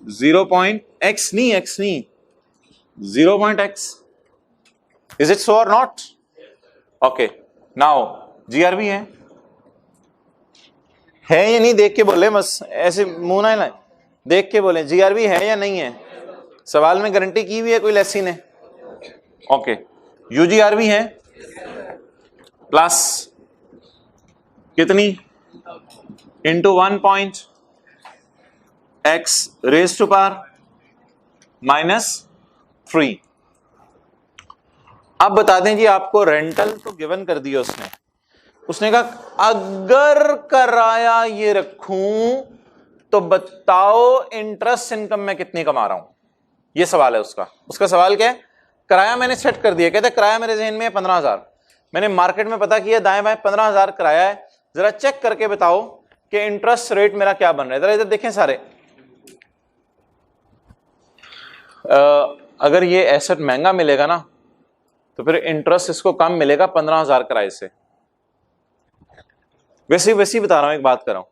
0.x नहीं, x नहीं, 0.x। इज इट सो और नॉट? ओके, नाउ जीआरबी है या नहीं, देख के बोले, बस ऐसे मुंह ना हिलाएं, देख के बोले जीआरबी है या नहीं है। सवाल में गारंटी की हुई है कोई लेसी ने? ओके, यूजीआरबी है प्लस कितनी into 1.x raise to power -3। अब बता दें जी, आपको रेंटल तो गिवन कर दिया उसने कहा अगर किराया ये रखूं तो बताओ इंटरेस्ट इनकम में कितनी कमा रहा हूं, ये सवाल है उसका सवाल क्या है? किराया मैंने सेट कर दिया, कहते किराया मेरे जहन में है 15,000, मैंने मार्केट में पता किया दाएं बाएं 15,000 किराया है, जरा चेक करके बताओ कि इंटरेस्ट रेट मेरा क्या बन रहा है। जरा इधर देखें सारे, अगर ये एसेट महंगा मिलेगा ना तो फिर इंटरेस्ट इसको कम मिलेगा 15,000 किराए से। वैसे ही बता रहा हूं, एक बात कर रहा हूं,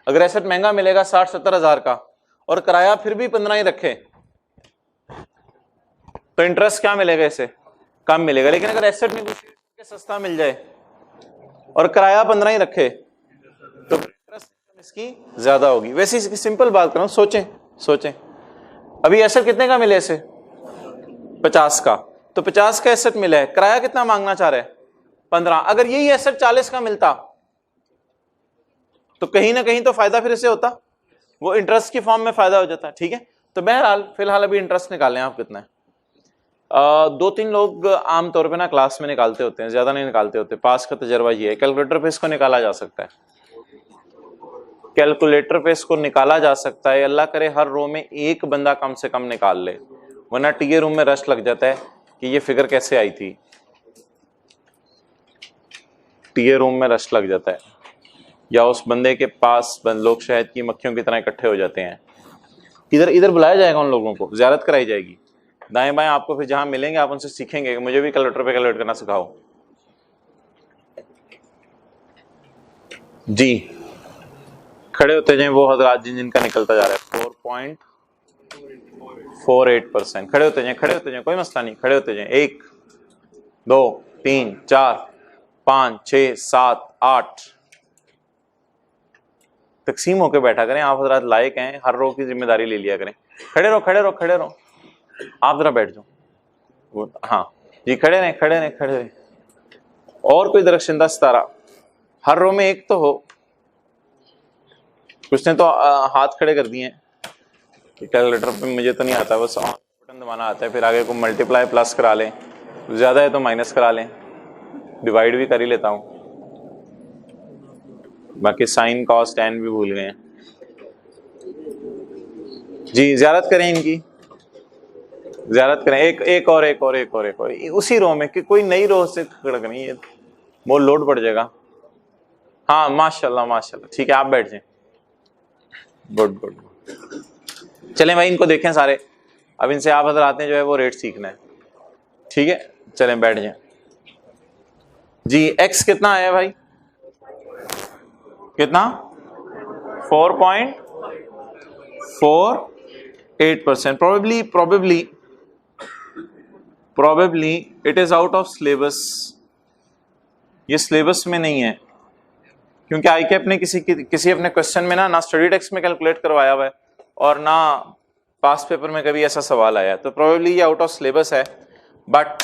अगर एसेट महंगा मिलेगा 60-70 हजार का और किराया फिर भी 15 ही रखे तो इंटरेस्ट क्या मिलेगा, इसे कम मिलेगा। लेकिन अगर एसेट नेगोशिएट करके सस्ता मिल जाए और किराया 15 ही रखे तो इंटरेस्ट इसकी ज्यादा होगी। वैसे ही सिंपल बात कर रहा हूं, सोचें अभी एसेट कितने का मिले, इसे 50 का, तो 50 का एसेट मिला है, किराया कितना मांगना चाह रहे हैं 15। अगर यही एसेट 40 का मिलता तो कहीं ना कहीं तो फायदा फिर इसे होता, वो इंटरेस्ट की फॉर्म में फायदा हो जाता। ठीक है, तो बहरहाल फिलहाल अभी इंटरेस्ट निकालें आप कितना है। 2-3 लोग आमतौर पे ना क्लास में निकालते होते हैं, ज्यादा नहीं निकालते होते। पास का तजर्बा ये है, कैलकुलेटर पे इसको निकाला जा सकता है, कैलकुलेटर पे इसको निकाला जा सकता है। अल्लाह करे हर रो में एक बंदा कम से कम निकाल ले, वरना टीए रूम में रश लग जाता है कि ये फिगर कैसे आई थी, टीए रूम में रश लग जाता है, या उस बंदे के पास लोग शहद की मक्खियों की तरह इकट्ठे हो जाते हैं। इधर बुलाया जाएगा उन लोगों को, ज़ियारत कराई जाएगी, दाएं बाएं आपको फिर जहां मिलेंगे आप उनसे सीखेंगे कि मुझे भी कैलकुलेटर पे कैलकुलेट करना सिखाओ जी। खड़े होते जाए वो हजरात जिनका निकलता जा रहा है 4.48%। खड़े होते जाए, कोई मसला नहीं, खड़े होते जाए। 1 2 3 4 5 6 7 8 तकसीम होके बैठा करें। आप हजरात लायक हैं, हर रो की जिम्मेदारी ले लिया करें। खड़े रहो, आप जरा बैठ जाओ। हाँ जी, खड़े रहे। और कोई दरख्शिंदा सितारा हर रो में एक तो हो। कुछ ने तो हाथ खड़े कर दिए हैं, कैलकुलेटर पे मुझे तो नहीं आता, बस बटन दबाना आता है, फिर आगे को मल्टीप्लाई प्लस करा लें, ज्यादा है तो माइनस करा लें, डिवाइड भी कर ही लेता हूं, बाकी साइन कॉस टैन भी भूल गए हैं जी। ज़ियारत करें इनकी, ज़ियारत करें। एक और उसी रो में कि कोई नई रो से खड़ा करें, ये बहुत लोड पड़ जाएगा। हाँ माशाल्लाह, ठीक है, आप बैठ जाएं। गुड। चलें भाई, इनको देखें सारे। अब इनसे आप हज़रात ने जो है वो रेट सीखना है। ठीक है, चलें बैठ जाएं जी। एक्स कितना आया भाई, कितना 4.48%। Probably it is out of syllabus. ये सिलेबस में नहीं है, क्योंकि आईकेप ने किसी अपने क्वेश्चन में ना स्टडी टेक्स्ट में कैलकुलेट करवाया हुआ है और ना पास पेपर में कभी ऐसा सवाल आया है। तो प्रोबेबली ये आउट ऑफ सिलेबस है, but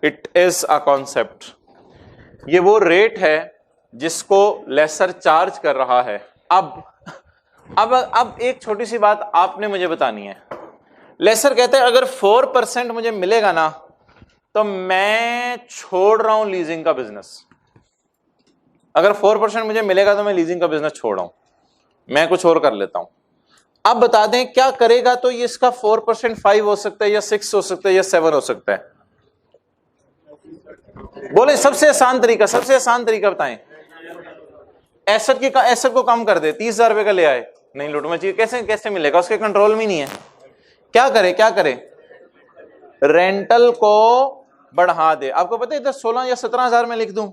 it is a concept. ये वो रेट है जिसको लेसर चार्ज कर रहा है। अब एक छोटी सी बात आपने मुझे बतानी है। लेसर कहते हैं अगर 4% मुझे मिलेगा ना तो मैं छोड़ रहा हूं लीजिंग का बिजनेस। अगर 4% मुझे मिलेगा तो मैं लीजिंग का बिजनेस छोड़ रहा हूं, मैं कुछ और कर लेता हूं। अब बता दें क्या करेगा, तो ये इसका 4% 5 हो सकता है, या 6 हो सकता है, या 7 हो सकता है। बोले सबसे आसान तरीका बताएं। एसेट को कम कर दे, 30,000 रुपए का ले आए, नहीं लूटना चाहिए, कैसे मिलेगा, उसके कंट्रोल में नहीं है। क्या करे, रेंटल को बढ़ा दे। आपको पता है इधर 16 या 17,000 में लिख दूं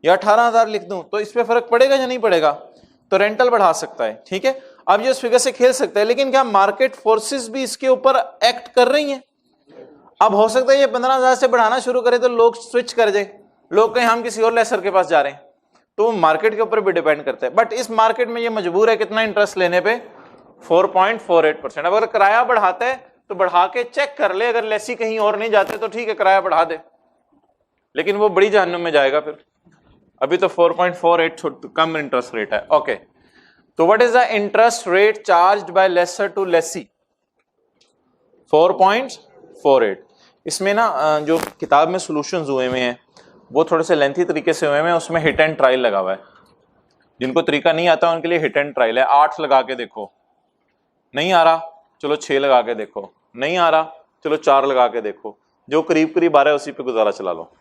या 18,000 लिख दूं तो इस पे फर्क पड़ेगा या नहीं पड़ेगा, तो रेंटल बढ़ा सकता है। ठीक है, अब ये उस फिगर से खेल सकता है, लेकिन क्या मार्केट फोर्सेस भी इसके ऊपर एक्ट कर रही हैं। अब हो सकता है ये 15,000 से बढ़ाना शुरू करे तो लोग स्विच कर जाए, लोग कहें हम किसी और लेसर के पास जा रहे हैं, तो मार्केट के ऊपर भी डिपेंड करता है। बट इस मार्केट में ये मजबूर है कितना इंटरेस्ट लेने पे, 4.48%। अब अगर किराया बढ़ाता है तो बढ़ा के चेक कर ले, अगर लेसी कहीं और नहीं जाते तो ठीक है किराया बढ़ा दे, लेकिन वो बड़ी जहन्नुम में जाएगा फिर। अभी तो 4.48 कम इंटरेस्ट रेट है। ओके, तो what is the interest rate charged by lessor to lessee, 4.48। इसमें ना जो किताब में सॉल्यूशंस हुए हुए हैं वो थोड़े से लेंथी तरीके से हुए हैं, उसमें हिट एंड ट्रायल लगा हुआ है। जिनको तरीका नहीं आता उनके लिए हिट एंड ट्रायल है। 8 लगा के देखो, नहीं आ रहा चलो 6 लगा के देखो, नहीं आ रहा चलो 4 लगा के देखो, जो करीब आ रहा है उसी पे गुजारा चला लो।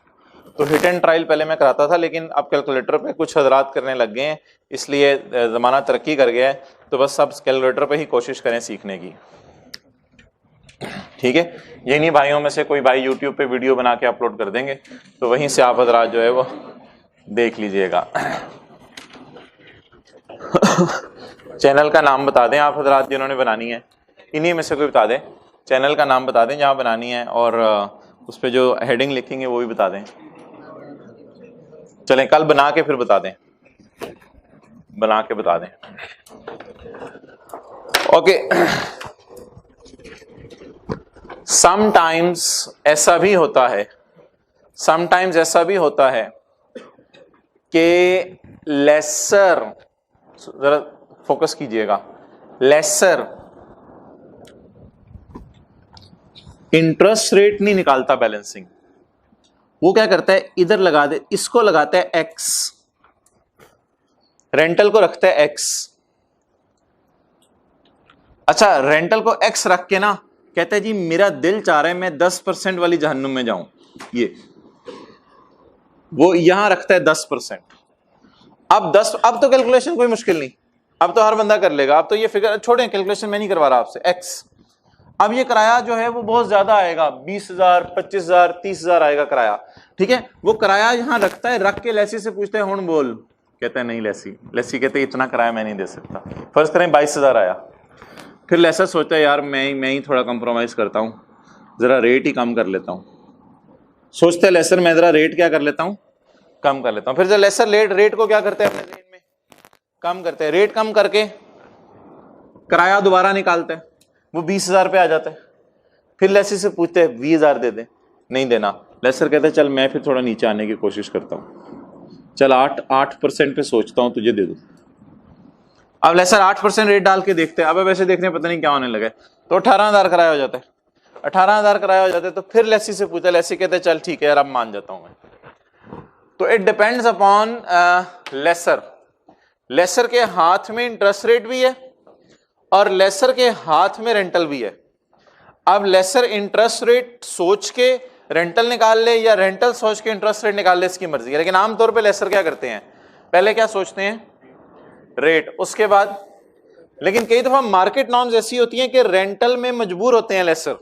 तो हिट एंड ट्रायल पहले मैं कराता था, लेकिन अब कैलकुलेटर पे कुछ हजरात करने लग गए हैं, इसलिए ज़माना तरक्की कर गया है, तो बस अब कैलकुलेटर पे ही कोशिश करें सीखने की। ठीक है, यही भाइयों में से कोई भाई यूट्यूब पे वीडियो बना के अपलोड कर देंगे, तो वहीं से आप हजरात जो है वो देख लीजिएगा। चैनल का नाम बता दें आप हजरात जिन्होंने बनानी है, इन्हीं में से कोई बता दें, चैनल का नाम बता दें जहाँ बनानी है, और उस पर जो हेडिंग लिखेंगे वो भी बता दें। चलें कल बना के फिर बता दें, बना के बता दें। ओके, समटाइम्स ऐसा भी होता है, समटाइम्स ऐसा भी होता है कि लेसर, जरा फोकस कीजिएगा, लेसर इंटरेस्ट रेट नहीं निकालता बैलेंसिंग, वो क्या करता है इधर लगा दे, इसको लगाता है एक्स, रेंटल को रखता है एक्स। अच्छा, रेंटल को एक्स रख के ना कहता है जी मेरा दिल चाह रहा है मैं 10% वाली जहन्नुम में जाऊं, ये वो यहां रखता है 10%। अब तो कैलकुलेशन कोई मुश्किल नहीं, अब तो हर बंदा कर लेगा, अब तो ये फिगर छोड़ें, कैलकुलेशन मैं नहीं करवा रहा आपसे, एक्स। अब ये किराया जो है वो बहुत ज्यादा आएगा, 20,000, 25,000, 30,000 आएगा किराया, ठीक है। वो किराया यहां रखता है, रख के लेसी से पूछते हैं हुण बोल, कहते हैं नहीं लेसी कहते इतना किराया मैं नहीं दे सकता। फर्ज करें 22,000 आया, फिर लेसर सोचता है यार मैं ही थोड़ा कंप्रोमाइज करता हूँ, जरा रेट ही कम कर लेता हूँ, सोचते हैं लेसर मैं जरा रेट क्या कर लेता हूँ, कम कर लेता हूँ। फिर जब लेसर रेट को क्या करते हैं अपने रेट में कम करते हैं, रेट कम करके किराया दोबारा निकालते हैं, वो 20,000 पे आ जाता है। फिर लेसी से पूछते हैं 20,000 दे दे, नहीं देना, लेसर कहते हैं चल मैं फिर थोड़ा नीचे आने की कोशिश करता हूँ, चल 8% पे सोचता हूँ तुझे दे दूँ। अब लेसर 8% रेट डाल के देखते हैं, अब वैसे देखने पता नहीं क्या होने लगे, तो 18,000 किराया हो जाता है। 18,000 किराया हो जाता है तो फिर लेसी से पूछा, लेसी कहते हैं चल ठीक है यार अब मान जाता हूं मैं। तो it depends upon lessor, lessor के हाथ में इंटरेस्ट रेट भी है और लेसर के हाथ में रेंटल भी है। अब लेसर इंटरेस्ट रेट सोच के रेंटल निकाल ले या रेंटल सोच के इंटरेस्ट रेट निकाल ले, इसकी मर्जी है, लेकिन आमतौर पे लेसर क्या करते हैं, पहले क्या सोचते हैं, रेट, उसके बाद। लेकिन कई दफा मार्केट नॉर्म्स ऐसी होती हैं कि रेंटल में मजबूर होते हैं लेसर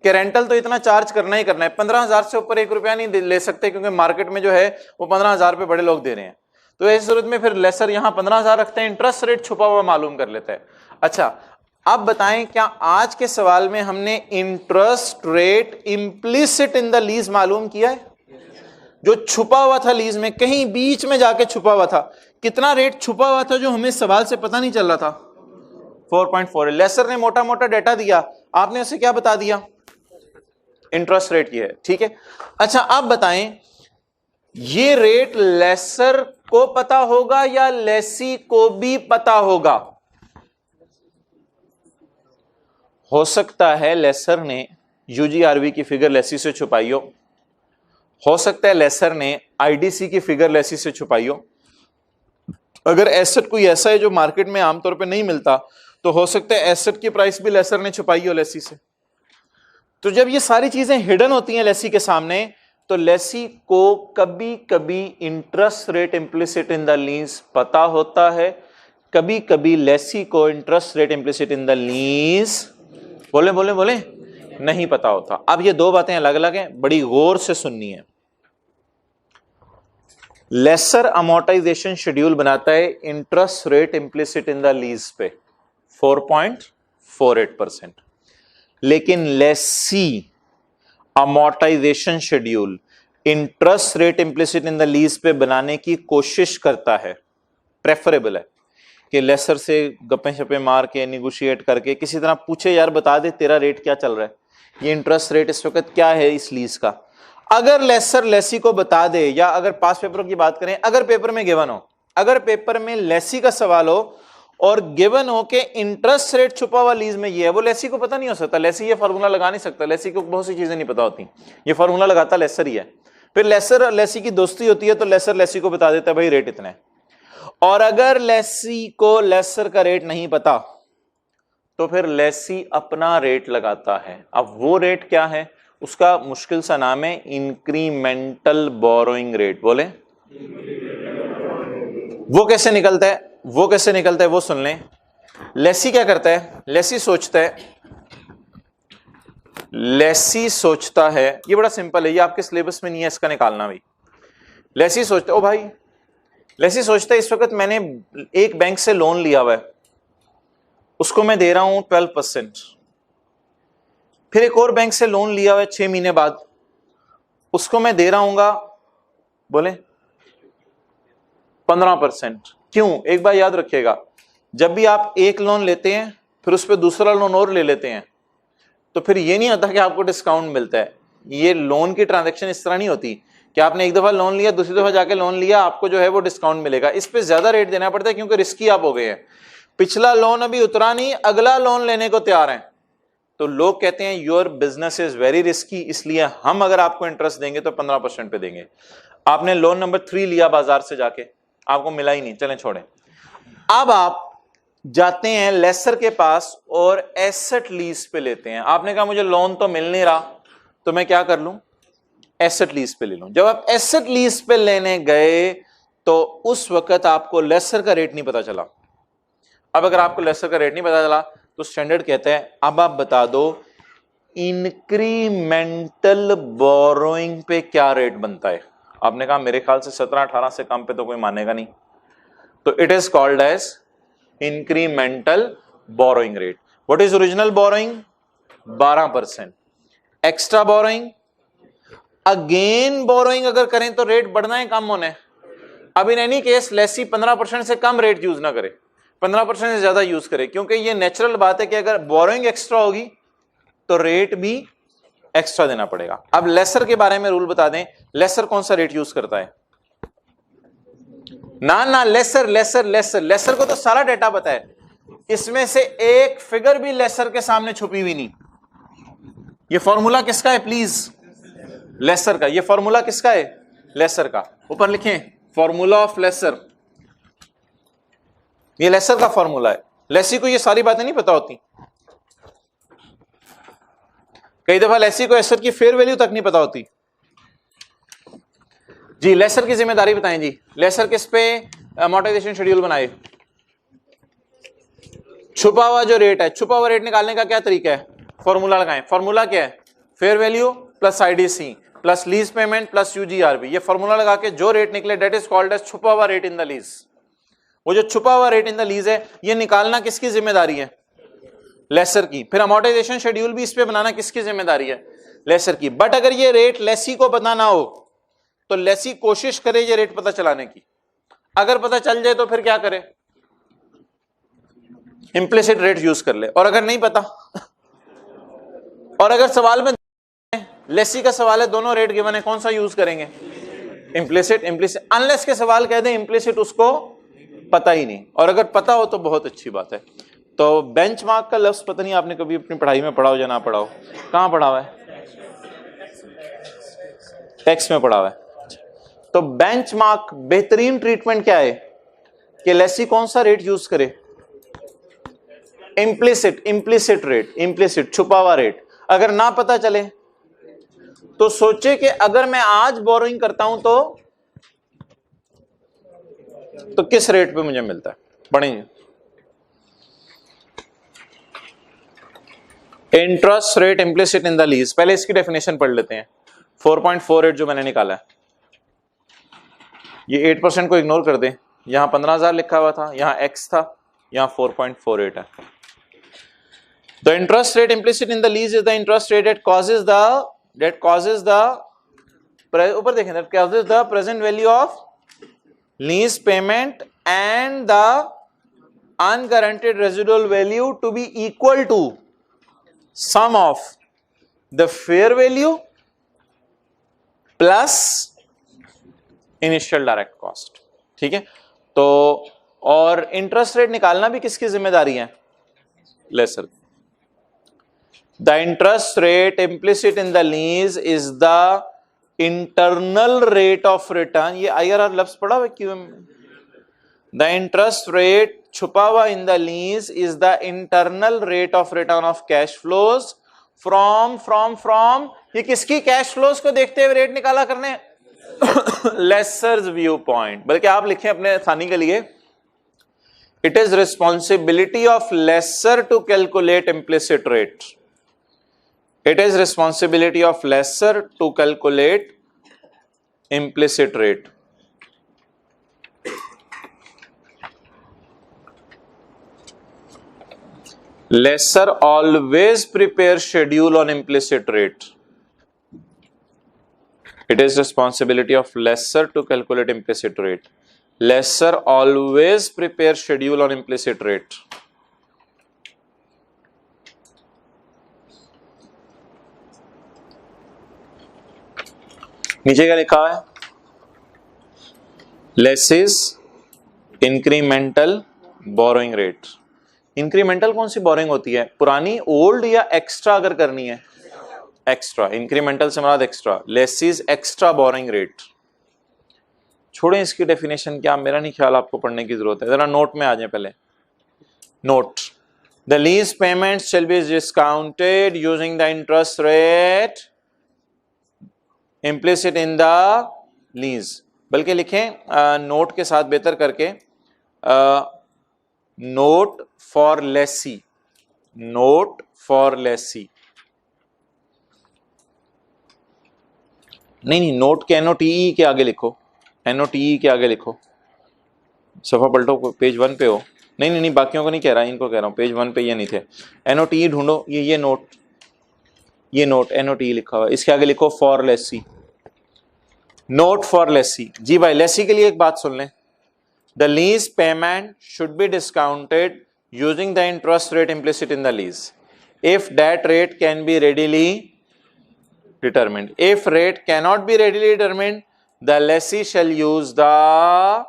कि रेंटल तो इतना चार्ज करना ही करना है, 15,000 से ऊपर 1 रुपया नहीं ले सकते, क्योंकि मार्केट में जो है वो 15,000 पे बड़े लोग दे रहे हैं। तो ऐसी सूरत में फिर लेसर यहां 15,000 रखते हैं, इंटरेस्ट रेट छुपा हुआ मालूम कर लेता है। अच्छा, अब बताएं क्या आज के सवाल में हमने interest rate implicit in the lease मालूम किया है? जो छुपा हुआ था लीज में, कहीं बीच में जाके छुपा हुआ था, कितना रेट छुपा हुआ था जो हमें सवाल से पता नहीं चल रहा था, 4.4। लेसर ने मोटा मोटा डेटा दिया, आपने उसे क्या बता दिया, इंटरेस्ट रेट ये है, ठीक है। अच्छा, आप बताएं ये रेट लेसर को पता होगा या लेसी को भी पता होगा? हो सकता है लेसर ने यूजीआरवी की फिगर लेसी से छुपाई हो सकता है लेसर ने आईडीसी की फिगर लेसी से छुपाई हो। अगर एसेट कोई ऐसा है जो मार्केट में आमतौर पे नहीं मिलता, तो हो सकता है एसेट की प्राइस भी लेसर ने छुपाई हो लेसी से। तो जब ये सारी चीजें हिडन होती हैं लेसी के सामने, तो लेसी को कभी कभी interest rate implicit in the lease पता होता है, कभी कभी लेसी को interest rate implicit in the lease बोले बोले बोले नहीं पता होता। अब ये दो बातें अलग अलग हैं, बड़ी गौर से सुननी है। लेसर अमोर्टाइजेशन शेड्यूल बनाता है interest rate implicit in the lease पे 4.48%, लेकिन lessee amortisation schedule interest rate implicit in the lease पे बनाने की कोशिश करता है। प्रेफरेबल है कि लेसर से गप्पे शप्पे मार के नेगोशिएट करके किसी तरह पूछे यार बता दे तेरा रेट क्या चल रहा है, ये इंटरेस्ट रेट इस वक्त क्या है इस लीज का। अगर लेसर लेसी को बता दे, या अगर पास पेपरों की बात करें, अगर पेपर में गिवन हो, अगर पेपर में लेसी का सवाल हो और गिवन हो कि इंटरेस्ट रेट छुपा हुआ लीज में ये है, वो लेसी को पता नहीं हो सकता, लेसी ये फार्मूला लगा नहीं सकता, लेसी को बहुत सी चीजें नहीं पता होती, ये फार्मूला लगाता लेसर ही है। फिर लेसर लेसी की दोस्ती होती है तो लेसर लेसी को बता देता है भाई रेट इतना है। और अगर लेसी को लेसर का रेट नहीं पता तो फिर लेसी अपना रेट लगाता है। अब वो रेट क्या है, उसका मुश्किल सा नाम है इंक्रीमेंटल बोरोइंग रेट। बोले वो कैसे निकलता है, वो कैसे निकलता है वो सुन लें। लेसी क्या करता है, लेसी सोचता है लेसी सोचता है, ये बड़ा सिंपल है, ये आपके सिलेबस में नहीं है इसका निकालना भी। लेसी सोचता, ओ भाई लेसी सोचता है इस वक्त मैंने एक बैंक से लोन लिया हुआ है, उसको मैं दे रहा हूं 12%, फिर एक और बैंक से लोन लिया हुआ है 6 महीने बाद, उसको मैं दे रहा हूंगा बोले 15%। क्यों? एक बार याद रखिएगा, जब भी आप एक लोन लेते हैं फिर उस पर दूसरा लोन और ले लेते हैं तो फिर ये नहीं होता कि आपको डिस्काउंट मिलता है। ये लोन की ट्रांजैक्शन इस तरह नहीं होती कि आपने एक दफा लोन लिया, दूसरी दफा जाके लोन लिया, आपको जो है वो डिस्काउंट मिलेगा। इस पे ज्यादा रेट देना पड़ता है क्योंकि रिस्की आप हो गए हैं, पिछला लोन अभी उतरा नहीं, अगला लोन लेने को तैयार हैं, तो लोग कहते हैं your business is very risky, इसलिए हम अगर आपको इंटरेस्ट देंगे तो 15% पे देंगे। आपने लोन नंबर 3 लिया बाजार से जाके, आपको मिला ही नहीं, चलें छोड़ें। अब आप जाते हैं लेसर के पास और एसेट लीज पे लेते हैं। आपने कहा मुझे लोन तो मिल नहीं रहा, तो मैं क्या कर लूं, एसेट लीज पे ले लूं। जब आप एसेट लीज पे लेने गए तो उस वक्त आपको लेसर का रेट नहीं पता चला। अब अगर आपको लेसर का रेट नहीं पता चला तो स्टैंडर्ड कहता है अब आप बता दो इंक्रीमेंटल बोरोइंग पे क्या रेट बनता है। आपने कहा मेरे ख्याल से 17-18 से कम पे तो कोई मानेगा नहीं, तो it is called as incremental borrowing rate. What is original borrowing? 12%। Extra borrowing, again borrowing अगर करें तो रेट बढ़ना है कम होना है। अब इन एनी केस लेसी 15% से कम रेट यूज ना करे, 15% से ज्यादा यूज करे, क्योंकि ये नेचुरल बात है कि अगर बोरोइंग एक्स्ट्रा होगी तो रेट भी एक्स्ट्रा देना पड़ेगा। अब लेसर के बारे में रूल बता दें, लेसर कौन सा रेट यूज करता है? ना लेसर लेसर लेसर लेसर को तो सारा डेटा पता है, इसमें से एक फिगर भी लेसर के सामने छुपी हुई नहीं। ये फॉर्मूला किसका है प्लीज? लेसर का। ये फॉर्मूला किसका है? लेसर का। ऊपर लिखें फॉर्मूला ऑफ लेसर, ये लेसर का फॉर्मूला है। लेसी को ये सारी बातें नहीं पता होती, कई दफा लेसी को एसेट की फेयर वैल्यू तक नहीं पता होती। जी लेसर की जिम्मेदारी बताएं जी, लेसर किस पे अमोर्टाइजेशन शेड्यूल बनाए? छुपा हुआ जो रेट है, छुपा हुआ रेट निकालने का क्या तरीका है? फॉर्मूला लगाएं। फॉर्मूला क्या है? Fair value plus IDC plus lease payment plus UGRV. ये फॉर्मूला लगा के जो रेट निकले डेट इज कॉल्ड एज छुपा हुआ रेट इन द लीज। वो जो छुपा हुआ रेट इन द लीज है ये निकालना किसकी जिम्मेदारी है? लेसर की। फिर अमोर्टाइजेशन शेड्यूल भी इस पे बनाना किसकी जिम्मेदारी है? लेसर की। बट अगर ये रेट लेसी को पता ना हो तो लेसी कोशिश करे ये रेट पता चलाने की, अगर पता चल जाए तो फिर क्या करे? इंप्लिसिट रेट यूज कर ले। और अगर नहीं पता और अगर सवाल में लेसी का सवाल है दोनों रेट गिवन है, कौन सा यूज करेंगे? इंप्लिसिट। इंप्लिसिट अनलेस के सवाल कह दें इंप्लिसिट उसको पता ही नहीं, और अगर पता हो तो बहुत अच्छी बात है। तो बेंचमार्क का लफ्ज पता नहीं आपने कभी अपनी पढ़ाई में पढ़ा हो या ना पढ़ा हो, कहां पढ़ा हुआ है? टेक्स्ट में पढ़ा हुआ है। तो बेंचमार्क बेहतरीन ट्रीटमेंट क्या है कि लेसी कौन सा रेट यूज करे? इंप्लिसिट। इंप्लिसिट रेट, इंप्लिसिट छुपा हुआ रेट। अगर ना पता चले तो सोचे कि अगर मैं आज बोरोइंग करता हूं तो किस रेट पे मुझे मिलता है। पढ़ेंगे interest rate implicit in the lease. पहले इसकी डेफिनेशन पढ़ लेते हैं। 4.48 जो मैंने निकाला है, ये 8% को इग्नोर कर दें, यहां 15,000 लिखा हुआ था, यहां x था, यहां 4.48 है। The interest rate implicit in the lease is the interest rate that causes the ऊपर देखें, that causes the present value of lease payment and the unguaranteed residual value to be equal to sum of the fair value plus initial direct cost। ठीक है, तो और इंटरेस्ट रेट निकालना भी किसकी जिम्मेदारी है? Laser. The interest rate implicit in the lease is the internal rate of return। ये IRR लफ्ज पढ़ा हुआ क्यों? The interest rate छुपा हुआ in the lease is the internal rate of return of cash flows from ये किसकी कैश फ्लोज को देखते हुए रेट निकाला करने? Lessor's view point. बल्कि आप लिखें अपने आसानी के लिए, it is responsibility of lessor to calculate implicit rate. It is responsibility of lessor to calculate implicit rate. Lessor always prepare schedule on implicit rate. It is responsibility of lessor to calculate implicit rate. Lessor always prepare schedule on implicit rate. नीचे क्या लिखा है? Laces incremental borrowing rate. Incremental कौन सी बोरोइंग होती है? पुरानी, ओल्ड या एक्स्ट्रा अगर करनी है? एक्स्ट्रा। इंक्रीमेंटल से मुराद extra. Lessee's extra borrowing rate. छोड़ें इसकी डेफिनेशन, क्या मेरा नहीं ख्याल आपको पढ़ने की जरूरत है, जरा नोट में आ जाए पहले। Note, the lease payment shall be discounted using the interest rate implicit in the lease. बल्कि लिखें नोट के साथ बेहतर करके, note for lessee, note for lessee. नहीं, नोट के NOTE के आगे लिखो, NOTE के आगे लिखो। सफा पलटो, पेज 1 पे हो। नहीं, बाकियों को नहीं कह रहा, इनको कह रहा हूं। पेज 1 पे ये नहीं थे। NOTE ढूंढो, ये नोट, ये नोट NOTE लिखा हुआ, इसके आगे लिखो for lessee, note for lessee. जी भाई, लेसी के लिए एक बात सुन लें, the lease payment should be discounted using the interest rate implicit in the lease if that rate can be readily determined. If rate cannot be readily determined, the lessee shall use the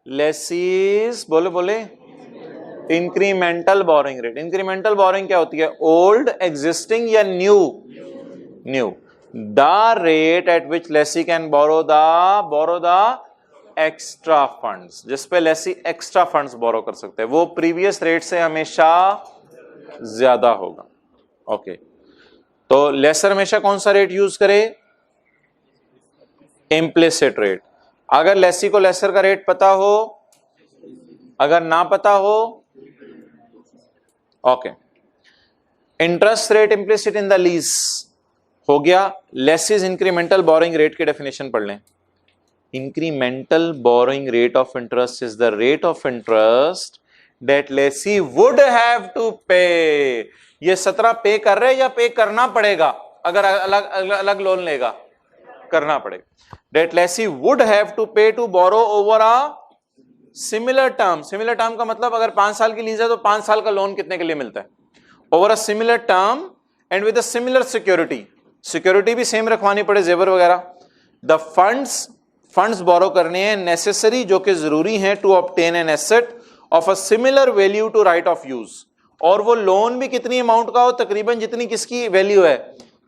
lessee's, बोले incremental borrowing rate. Incremental borrowing क्या होती है? ओल्ड, एग्जिस्टिंग या new? New. The rate at which Lesi can borrow the extra funds, जिस पे लेसी एक्स्ट्रा फंड्स बोरो कर सकते हैं, वो प्रीवियस रेट से हमेशा ज्यादा होगा। ओके, तो लेसर हमेशा कौन सा रेट यूज करे? Implicit rate. अगर लेसी को लेसर का रेट पता हो, अगर ना पता हो, okay, interest rate implicit in the lease हो गया। लेसिस इंक्रीमेंटल बोरोइंग रेट की डेफिनेशन पढ़ लें। Incremental borrowing rate of interest is the rate of interest that lessee would have to pay. ये 17 पे कर रहे या पे करना पड़ेगा? अगर अलग अलग लोन लेगा, करना पड़ेगा। That lessee would have to pay to borrow over a similar term. Similar term का मतलब अगर 5 साल की लीज है तो 5 साल का लोन कितने के लिए मिलता है? Over a similar term and with a similar security. Security भी सेम रखवानी पड़े, जेवर वगैरह। द फंड्स बोरो करने हैं नेसेसरी, जो कि जरूरी हैं, to obtain an asset of a similar value to right of use. और वो लोन भी कितनी अमाउंट का हो? तकरीबन जितनी किसकी वैल्यू है?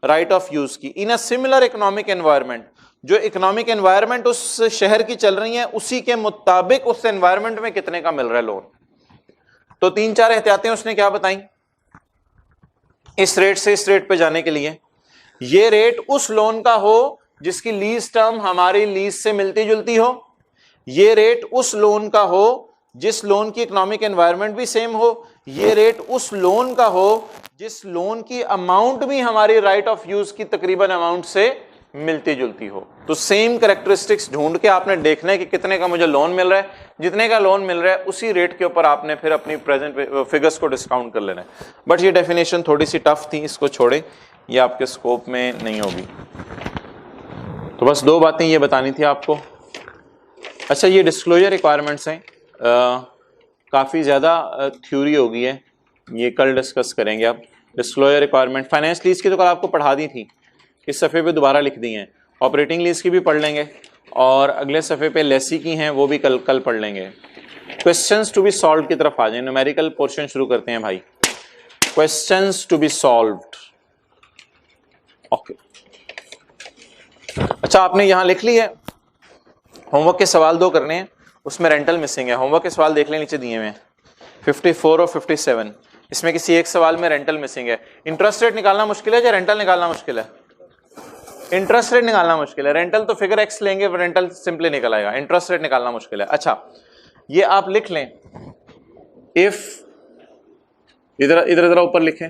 राइट ऑफ यूज की। इन अ सिमिलर इकोनॉमिक एनवायरमेंट, जो इकोनॉमिक एनवायरमेंट उस शहर की चल रही है, उसी के मुताबिक उस एनवायरमेंट में कितने का मिल रहा है लोन। तो 3-4 एहतियातें उसने क्या बताई इस रेट से इस रेट पे जाने के लिए। ये रेट उस लोन का हो जिसकी लीज टर्म हमारी लीज से मिलती जुलती हो। ये रेट उस लोन का हो जिस लोन की इकोनॉमिक एनवायरनमेंट भी सेम हो। ये रेट उस लोन का हो जिस लोन की अमाउंट भी हमारी राइट ऑफ यूज की तकरीबन अमाउंट से मिलती जुलती हो। तो सेम कैरेक्टरिस्टिक्स ढूंढ के आपने देखना है कि कितने का मुझे लोन मिल रहा है। जितने का लोन मिल रहा है उसी रेट के ऊपर आपने फिर अपनी प्रेजेंट फिगर्स को डिस्काउंट कर लेना है। बट ये डेफिनेशन थोड़ी सी टफ थी, इसको छोड़े, ये आपके स्कोप में नहीं होगी। तो बस 2 बातें ये बतानी थी आपको। अच्छा, ये डिस्क्लोजर रिक्वायरमेंट्स हैं, काफ़ी ज़्यादा थ्योरी हो गई है, ये कल डिस्कस करेंगे। अब डिस्क्लोजर रिक्वायरमेंट फाइनेंस लीज की तो कल आपको पढ़ा दी थी, इस सफ़े पे दोबारा लिख दी हैं। ऑपरेटिंग लीज की भी पढ़ लेंगे और अगले सफ़े पे लेसी की हैं, वो भी कल पढ़ लेंगे। क्वेश्चंस टू बी सॉल्व की तरफ आ जाए। न्यूमेरिकल पोर्शन शुरू करते हैं भाई। Questions to be solved. Okay, अच्छा आपने यहां लिख ली है। होमवर्क के सवाल 2 करने हैं, उसमें रेंटल मिसिंग है। होमवर्क के सवाल देख लें, नीचे दिए हुए हैं 54 और 57। इसमें किसी एक सवाल में रेंटल मिसिंग है। इंटरेस्ट रेट निकालना मुश्किल है या रेंटल निकालना मुश्किल है? इंटरेस्ट रेट निकालना मुश्किल है। रेंटल तो फिगर एक्स लेंगे, रेंटल सिंपली निकल आएगा। इंटरेस्ट रेट निकालना मुश्किल है। अच्छा, ये आप लिख लें, इफ इधर ऊपर लिखें,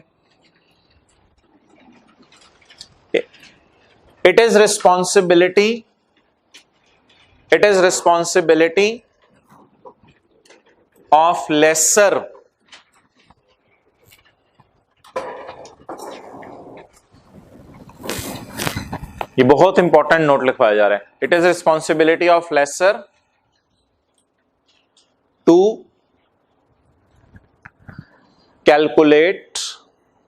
It is responsibility of lessor ये बहुत इंपॉर्टेंट नोट लिखवाया जा रहा है. It is responsibility of lessor to calculate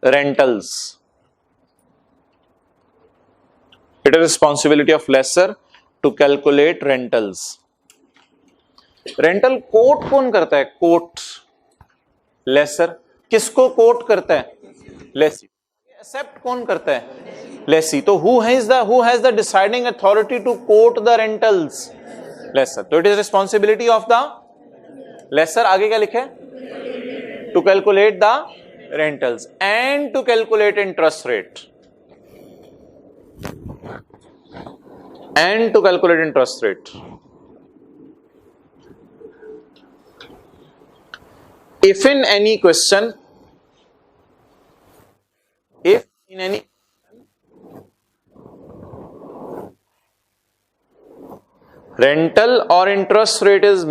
rentals. It is responsibility of lessor to calculate rentals. Rental quote कौन करता है? Coat laser. किसको कोट करता है? लेसी. एक्सेप्ट कौन करता है? लेसी. तो who has the deciding authority to quote the rentals? Lessor. तो it is responsibility of the lessor. आगे क्या लिखे? To calculate the rentals and to calculate interest rate. And to calculate interest rate. If in any question, rental or interest rate is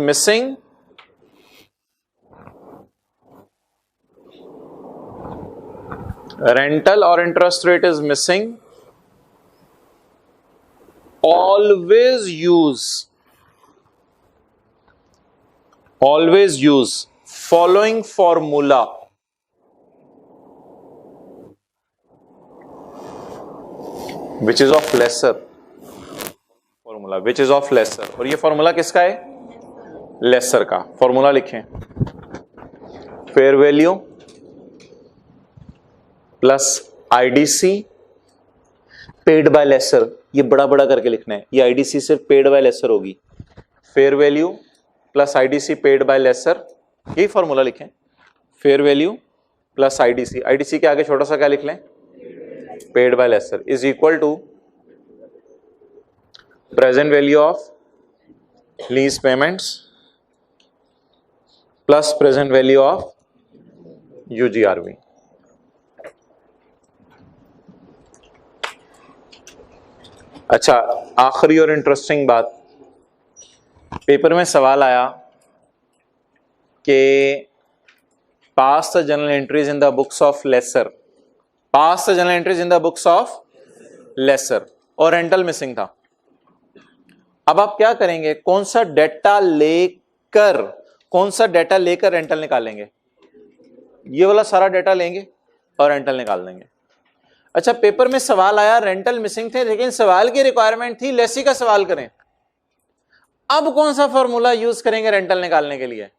missing, always use following formula. Which is of lesser. Formula which is of lessor. और ये फॉर्मूला किसका है? लेसर का. फॉर्मूला लिखें. Fair value plus IDC paid by lessor. ये बड़ा बड़ा करके लिखना है. ये आईडीसी सिर्फ पेड बाय लेसर होगी. Fair value plus IDC paid by lessor. यही फॉर्मूला लिखें. Fair value plus IDC. IDC के आगे छोटा सा क्या लिख लें? Paid by lessor is equal to present value of lease payments plus present value of UGRV. अच्छा, आखिरी और इंटरेस्टिंग बात, पेपर में सवाल आया कि pass the journal entries in the books of lessor. Pass the journal entries in the books of lessor और रेंटल मिसिंग था. अब आप क्या करेंगे? कौन सा डेटा लेकर रेंटल निकालेंगे? ये वाला सारा डेटा लेंगे और रेंटल निकाल देंगे. अच्छा, पेपर में सवाल आया रेंटल मिसिंग थे, लेकिन सवाल की रिक्वायरमेंट थी लेसी का सवाल करें. अब कौन सा फॉर्मूला यूज करेंगे रेंटल निकालने के लिए?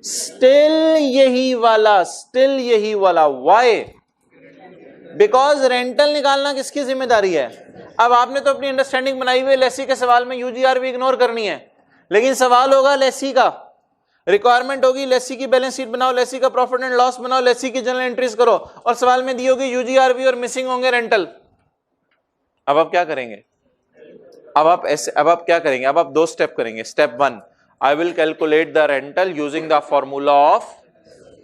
स्टिल यही वाला. व्हाई? बिकॉज रेंटल निकालना किसकी जिम्मेदारी है? अब आपने तो अपनी अंडरस्टैंडिंग बनाई हुई है, लेसी के सवाल में यूजीआरवी इग्नोर करनी है, लेकिन सवाल होगा लेसी का. रिक्वायरमेंट होगी लेसी की बैलेंस शीट बनाओ, लेसी का प्रॉफिट एंड लॉस बनाओ, लेसी की जनरल एंट्रीज करो, और सवाल में दी होगी यूजीआरवी और मिसिंग होंगे रेंटल. अब आप क्या करेंगे? अब आप क्या करेंगे? अब आप दो स्टेप करेंगे. Step 1, I will calculate the rental using the formula of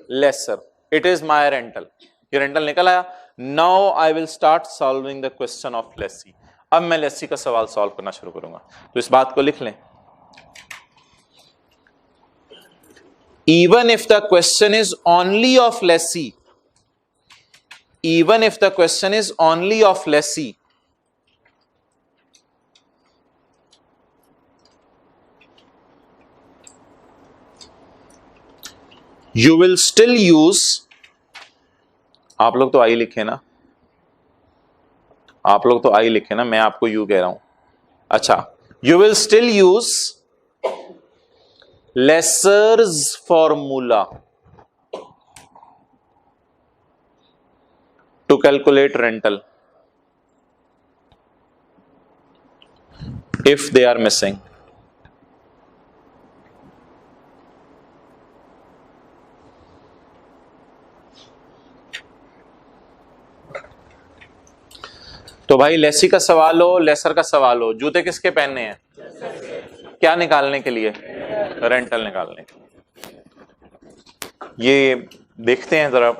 lessor. It is my rental. ये रेंटल निकल आया. Now I will start solving the question of lessee. अब मैं लेसी का सवाल सॉल्व करना शुरू करूंगा. तो इस बात को लिख लें. Even if the question is only of lessee, you will still use, आप लोग तो आई लिखे ना, मैं आपको यू कह रहा हूं. अच्छा, you will still use lesser's formula to calculate rental if they are missing. तो भाई लेसी का सवाल हो, लेसर का सवाल हो, जूते किसके पहनने हैं? क्या निकालने के लिए? रेंटल निकालने के लिए. ये देखते हैं जरा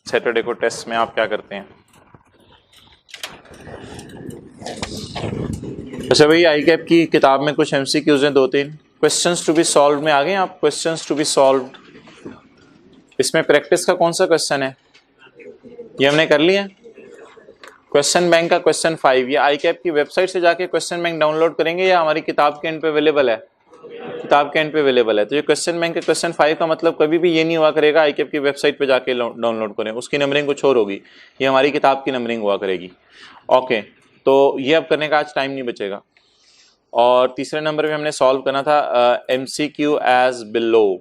सैटरडे को टेस्ट में आप क्या करते हैं. अच्छा भाई, आई कैप की किताब में कुछ एमसीक्यूज हैं, 2-3 क्वेश्चंस टू बी सॉल्व में आ गए आप। क्वेश्चंस टू बी सॉल्व, इसमें प्रैक्टिस का कौन सा क्वेश्चन है ये हमने कर लिया। क्वेश्चन बैंक का क्वेश्चन 5, ये आई कैप की वेबसाइट से जाके क्वेश्चन बैंक डाउनलोड करेंगे या हमारी किताब के एंड पे अवेलेबल है? किताब के एंड पे अवेलेबल है। तो ये क्वेश्चन बैंक के क्वेश्चन 5 का मतलब कभी भी ये नहीं हुआ करेगा आई कैप की वेबसाइट पे जाके डाउनलोड करें, उसकी नंबरिंग कुछ और होगी, ये हमारी किताब की नंबरिंग हुआ करेगी। ओके, तो ये अब करने का आज टाइम नहीं बचेगा। और तीसरे नंबर पे हमने सॉल्व करना था एमसीक्यू एज बिलो।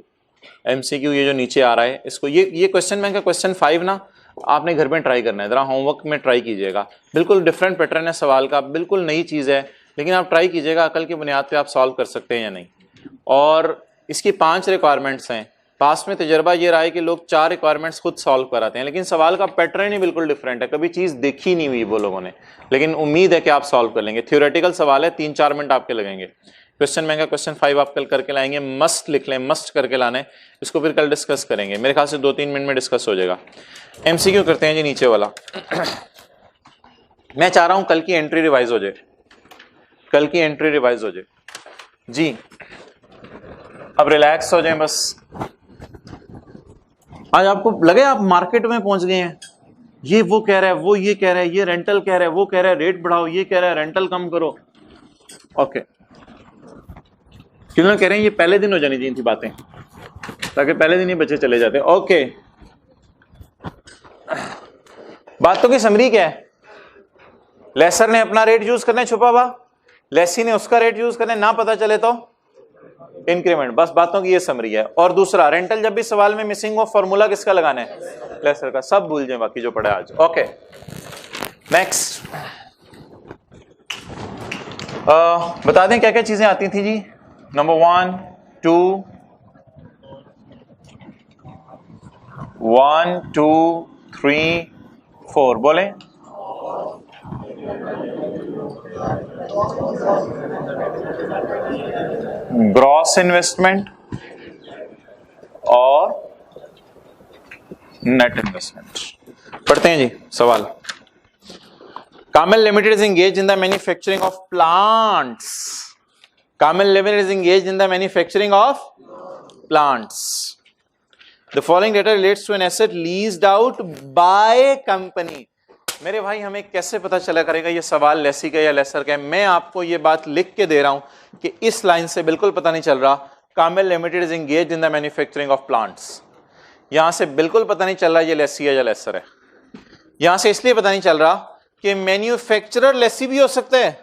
एमसीक्यू ये जो नीचे आ रहा है इसको, ये क्वेश्चन बैंक का क्वेश्चन 5 ना आपने घर में ट्राई करना है, जरा होमवर्क में ट्राई कीजिएगा। बिल्कुल डिफरेंट पैटर्न है सवाल का, बिल्कुल नई चीज़ है, लेकिन आप ट्राई कीजिएगा अकल की बुनियाद पे आप सॉल्व कर सकते हैं या नहीं। और इसकी 5 रिक्वायरमेंट्स हैं। पास में तजर्बा ये रहा है कि लोग 4 रिक्वायरमेंट्स खुद सॉल्व कराते हैं, लेकिन सवाल का पैटर्न ही बिल्कुल डिफरेंट है, कभी चीज़ देखी नहीं हुई वो लोगों ने, लेकिन उम्मीद है कि आप सॉल्व कर लेंगे। थ्योरेटिकल सवाल है, 3-4 मिनट आपके लगेंगे। क्वेश्चन बैंक का क्वेश्चन 5 आप कल करके लाएंगे, मस्ट लिख लें, मस्ट करके लाना है। इसको फिर कल डिस्कस करेंगे, मेरे ख्याल से 2-3 मिनट में डिस्कस हो जाएगा। एमसीक्यू करते हैं जी नीचे वाला। मैं चाह रहा हूं कल की एंट्री रिवाइज हो जाए, कल की एंट्री रिवाइज हो जाए जी। अब रिलैक्स हो जाएं बस। आज आपको लगे आप मार्केट में पहुंच गए हैं, ये वो कह रहा है, वो ये कह रहा है, ये रेंटल कह रहा है, वो कह रहा है रेट बढ़ाओ, ये कह रहा है रेंटल कम करो। ओके, क्यों कह रहे हैं ये पहले दिन हो जानी चाहिए थी बातें, ताकि पहले दिन ही बच्चे चले जाते। ओके, बातों की समरी क्या है? लेसर ने अपना रेट यूज करना है छुपा हुआ, लेसी ने उसका रेट यूज करना है, ना पता चले तो इंक्रीमेंट। बस बातों की ये समरी है। और दूसरा, रेंटल जब भी सवाल में मिसिंग हो, फॉर्मूला किसका लगाना है? लेसर का। सब भूल जाए बाकी जो पढ़े आज। ओके, नेक्स्ट बता दें क्या क्या चीजें आती थी जी। नंबर 1 2 1 2 3 4 बोले। ग्रॉस इन्वेस्टमेंट और नेट इन्वेस्टमेंट। पढ़ते हैं जी सवाल। Kamil limited is engaged in the manufacturing of plants. Kamil limited is engaged in the manufacturing of plants. The following data relates to an asset leased out by company. मेरे भाई हमें कैसे पता चला करेगा ये सवाल लेसी का या लेसर का है? मैं आपको ये बात लिख के दे रहा हूं कि इस लाइन से बिल्कुल पता नहीं चल रहा Kamil limited is engaged in the manufacturing of plants. यहां से बिल्कुल पता नहीं चल रहा ये लेसी है या लेसर है। यहां से इसलिए पता नहीं चल रहा कि मैन्युफैक्चरर लेसी भी हो सकते हैं।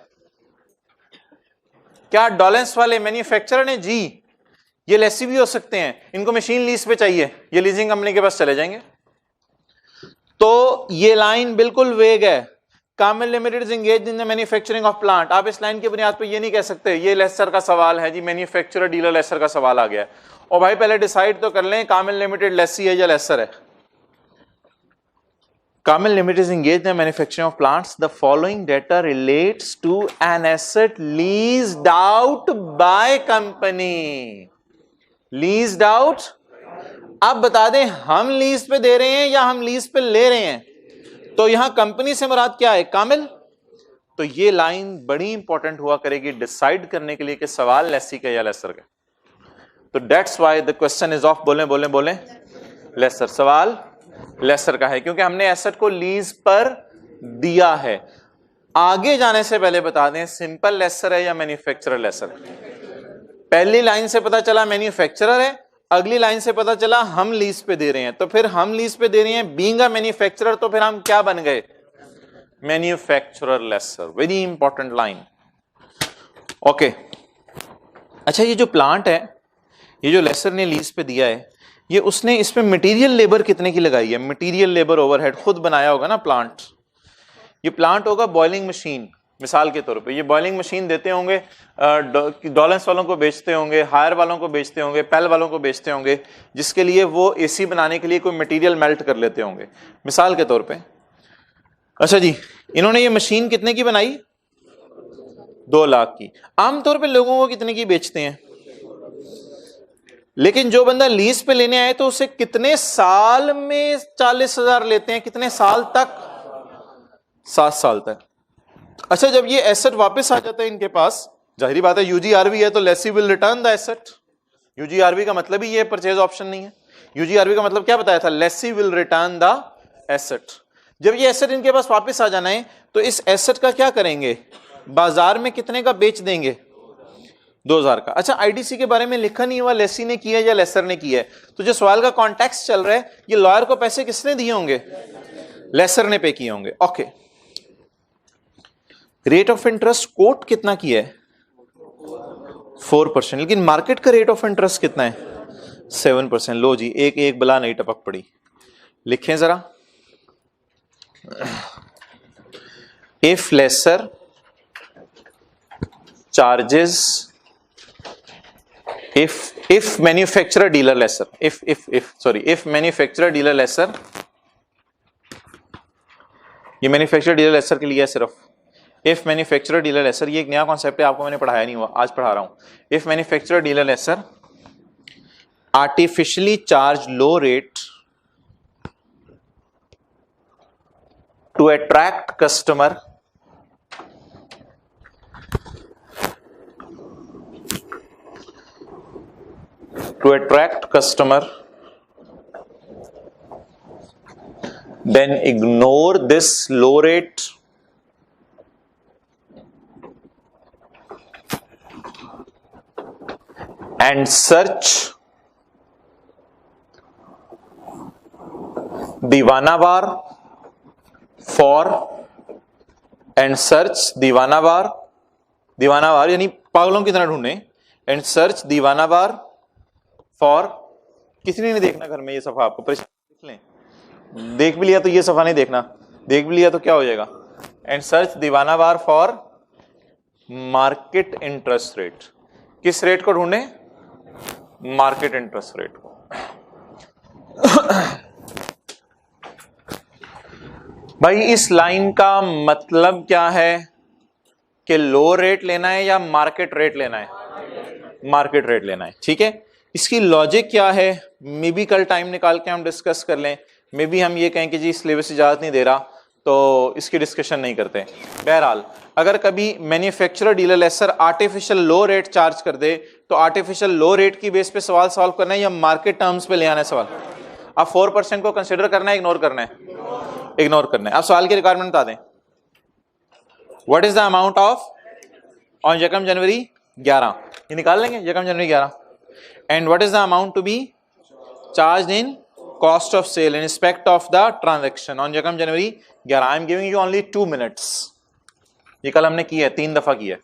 क्या डॉलेंस वाले मैन्युफैक्चरर ने? जी, ये लेसी भी हो सकते हैं। इनको मशीन लीज पे चाहिए, ये लीजिंग कंपनी के पास चले जाएंगे। तो ये लाइन बिल्कुल वेग है। Kamil limited is engaged in the manufacturing of plant. आप इस लाइन की बुनियाद पे ये नहीं कह सकते ये लेसर का सवाल है जी, मैन्युफैक्चरर डीलर लेसर का सवाल आ गया। और भाई पहले डिसाइड तो कर लें कामिल लिमिटेड लेसी है या लेसर है। Kamil limited is engaged in manufacturing of plants. The following data relates to an asset leased out by company. Leased out, अब बता दें हम लीज पे दे रहे हैं या हम लीज पे ले रहे हैं। तो यहां कंपनी से मुराद क्या है? कामिल। तो ये लाइन बड़ी इंपॉर्टेंट हुआ करेगी डिसाइड करने के लिए कि सवाल लेसी का या लेसर का। तो that's why the question is of बोले बोले बोले लेसर। सवाल लेसर का है क्योंकि हमने एसेट को लीज पर दिया है। आगे जाने से पहले बता दें सिंपल लेसर है या मैन्युफैक्चरर लेसर है। पहली लाइन से पता चला मैन्युफैक्चरर है, अगली लाइन से पता चला हम लीज पे दे रहे हैं। तो फिर हम लीज पे दे रहे हैं बीइंग अ मैन्युफैक्चरर, तो फिर हम क्या बन गए? Manufacturer lessor. Very important line. Okay, अच्छा ये जो प्लांट है, ये जो लेसर ने लीज पे दिया है, ये उसने इस पे मटेरियल लेबर कितने की लगाई है? मटेरियल लेबर ओवरहेड खुद बनाया होगा ना प्लांट। ये प्लांट होगा बॉइलिंग मशीन, मिसाल के तौर पे ये बॉइलिंग मशीन देते होंगे, डॉलेंस वालों को बेचते होंगे, हायर वालों को बेचते होंगे, पेल वालों को बेचते होंगे, जिसके लिए वो एसी बनाने के लिए कोई मटेरियल मेल्ट कर लेते होंगे मिसाल के तौर पे। अच्छा जी, इन्होंने ये मशीन कितने की बनाई? 2 लाख की। आमतौर पे लोगों को कितने की बेचते हैं? लेकिन जो बंदा लीज पे लेने आए तो उसे कितने साल में 40,000 लेते हैं? कितने साल तक? 7 साल तक। अच्छा, जब ये एसेट वापस आ जाता है इनके पास, जाहिर बात है यूजीआरवी है तो lessee will return the asset. UGRV का मतलब ही ये परचेज ऑप्शन नहीं है। यूजीआरवी का मतलब क्या बताया था? Lessee will return the asset. जब ये एसेट इनके पास वापस आ जाना है तो इस एसेट का क्या करेंगे? बाजार में कितने का बेच देंगे? 2000 का। अच्छा, आईडीसी के बारे में लिखा नहीं हुआ लेसी ने किया या लेसर ने किया है, तो जो सवाल का कॉन्टेक्स्ट चल रहा है, ये लॉयर को पैसे किसने दिए होंगे? लेसर ने पे किए होंगे। Okay. Rate of interest quote कितना किया है? 4%, लेकिन मार्केट का रेट ऑफ इंटरेस्ट कितना है? 7%। लो जी, एक एक बला नहीं टपक पड़ी। लिखें जरा, if lessor charges, if manufacturer dealer lesser, if manufacturer dealer lesser, ये मैन्युफैक्चरर डीलर लेसर के लिए है सिर्फ। इफ मैन्युफैक्चरर डीलर लेसर, ये एक नया कॉन्सेप्ट है, आपको मैंने पढ़ाया नहीं हुआ, आज पढ़ा रहा हूं। If manufacturer dealer lessor artificially charge low rate to attract customer then ignore this low rate and search दीवानावार for and search दीवानावार, दीवानावार यानी पागलों की तरह ढूंढे, and search दीवानावार for, किसी ने नहीं देखना घर में ये सफा, आपको परेशान लिख लें। देख भी लिया तो ये सफा नहीं देखना, देख भी लिया तो क्या हो जाएगा? एंड सर्च दीवानावार फॉर मार्केट इंटरेस्ट रेट। किस रेट को ढूंढे? मार्केट इंटरेस्ट रेट को। भाई इस लाइन का मतलब क्या है कि लो रेट लेना है या मार्केट रेट लेना है? मार्केट रेट लेना है, ठीक है। इसकी लॉजिक क्या है? मे बी कल टाइम निकाल के हम डिस्कस कर लें, मे बी हम ये कहें कि जी सिलेबस इजाजत नहीं दे रहा तो इसकी डिस्कशन नहीं करते। बहरहाल, अगर कभी मैन्युफैक्चरर डीलर लेसर आर्टिफिशियल लो रेट चार्ज कर दे तो आर्टिफिशियल लो रेट की बेस पे सवाल सॉल्व करना है या मार्केट टर्म्स पे ले आना है सवाल? आप 4% को कंसिडर करना है, इग्नोर करना है? इग्नोर करना है। आप सवाल की रिक्वायरमेंट बता दें। What is the amount of on यकम जनवरी 11, ये निकाल लेंगे, यकम जनवरी 11। And what is the amount to be charge in cost of sale in respect of the transaction on यकम जनवरी 11। I am giving you only 2 minutes। ये कल हमने किया है, 3 दफा किया है।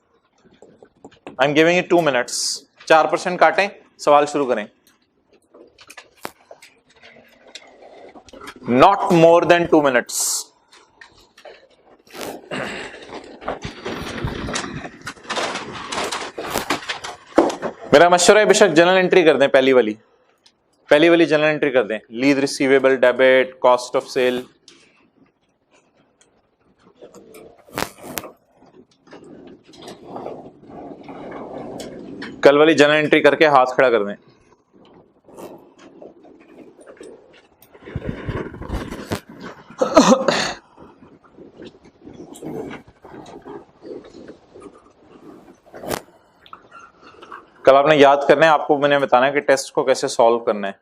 I am giving you 2 minutes। 4% काटें, सवाल शुरू करें। Not more than 2 minutes। मेरा मशवरा है बेशक जनरल एंट्री कर दें, पहली वाली जनरल एंट्री कर दें। Lease receivable, debit, cost of sale. कल वाली जनरल एंट्री करके हाथ खड़ा कर दें। कल आपने याद करना है, आपको मैंने बताना है कि टेस्ट को कैसे सॉल्व करना है,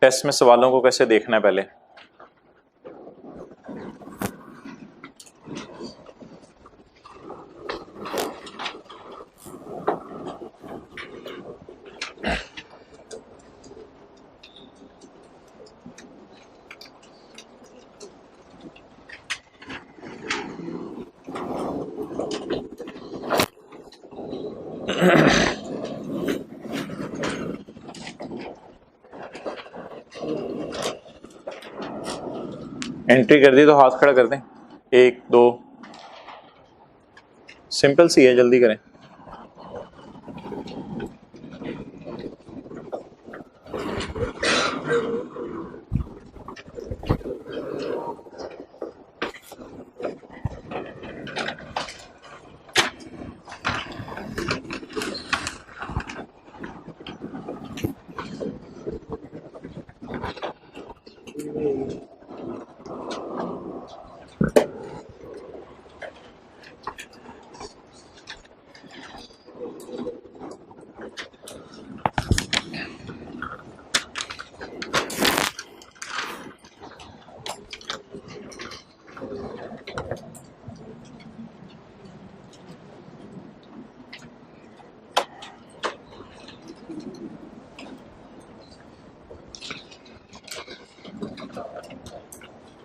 टेस्ट में सवालों को कैसे देखना है पहले। एंट्री कर दी तो हाथ खड़ा कर दें। 1 2, सिंपल सी है, जल्दी करें।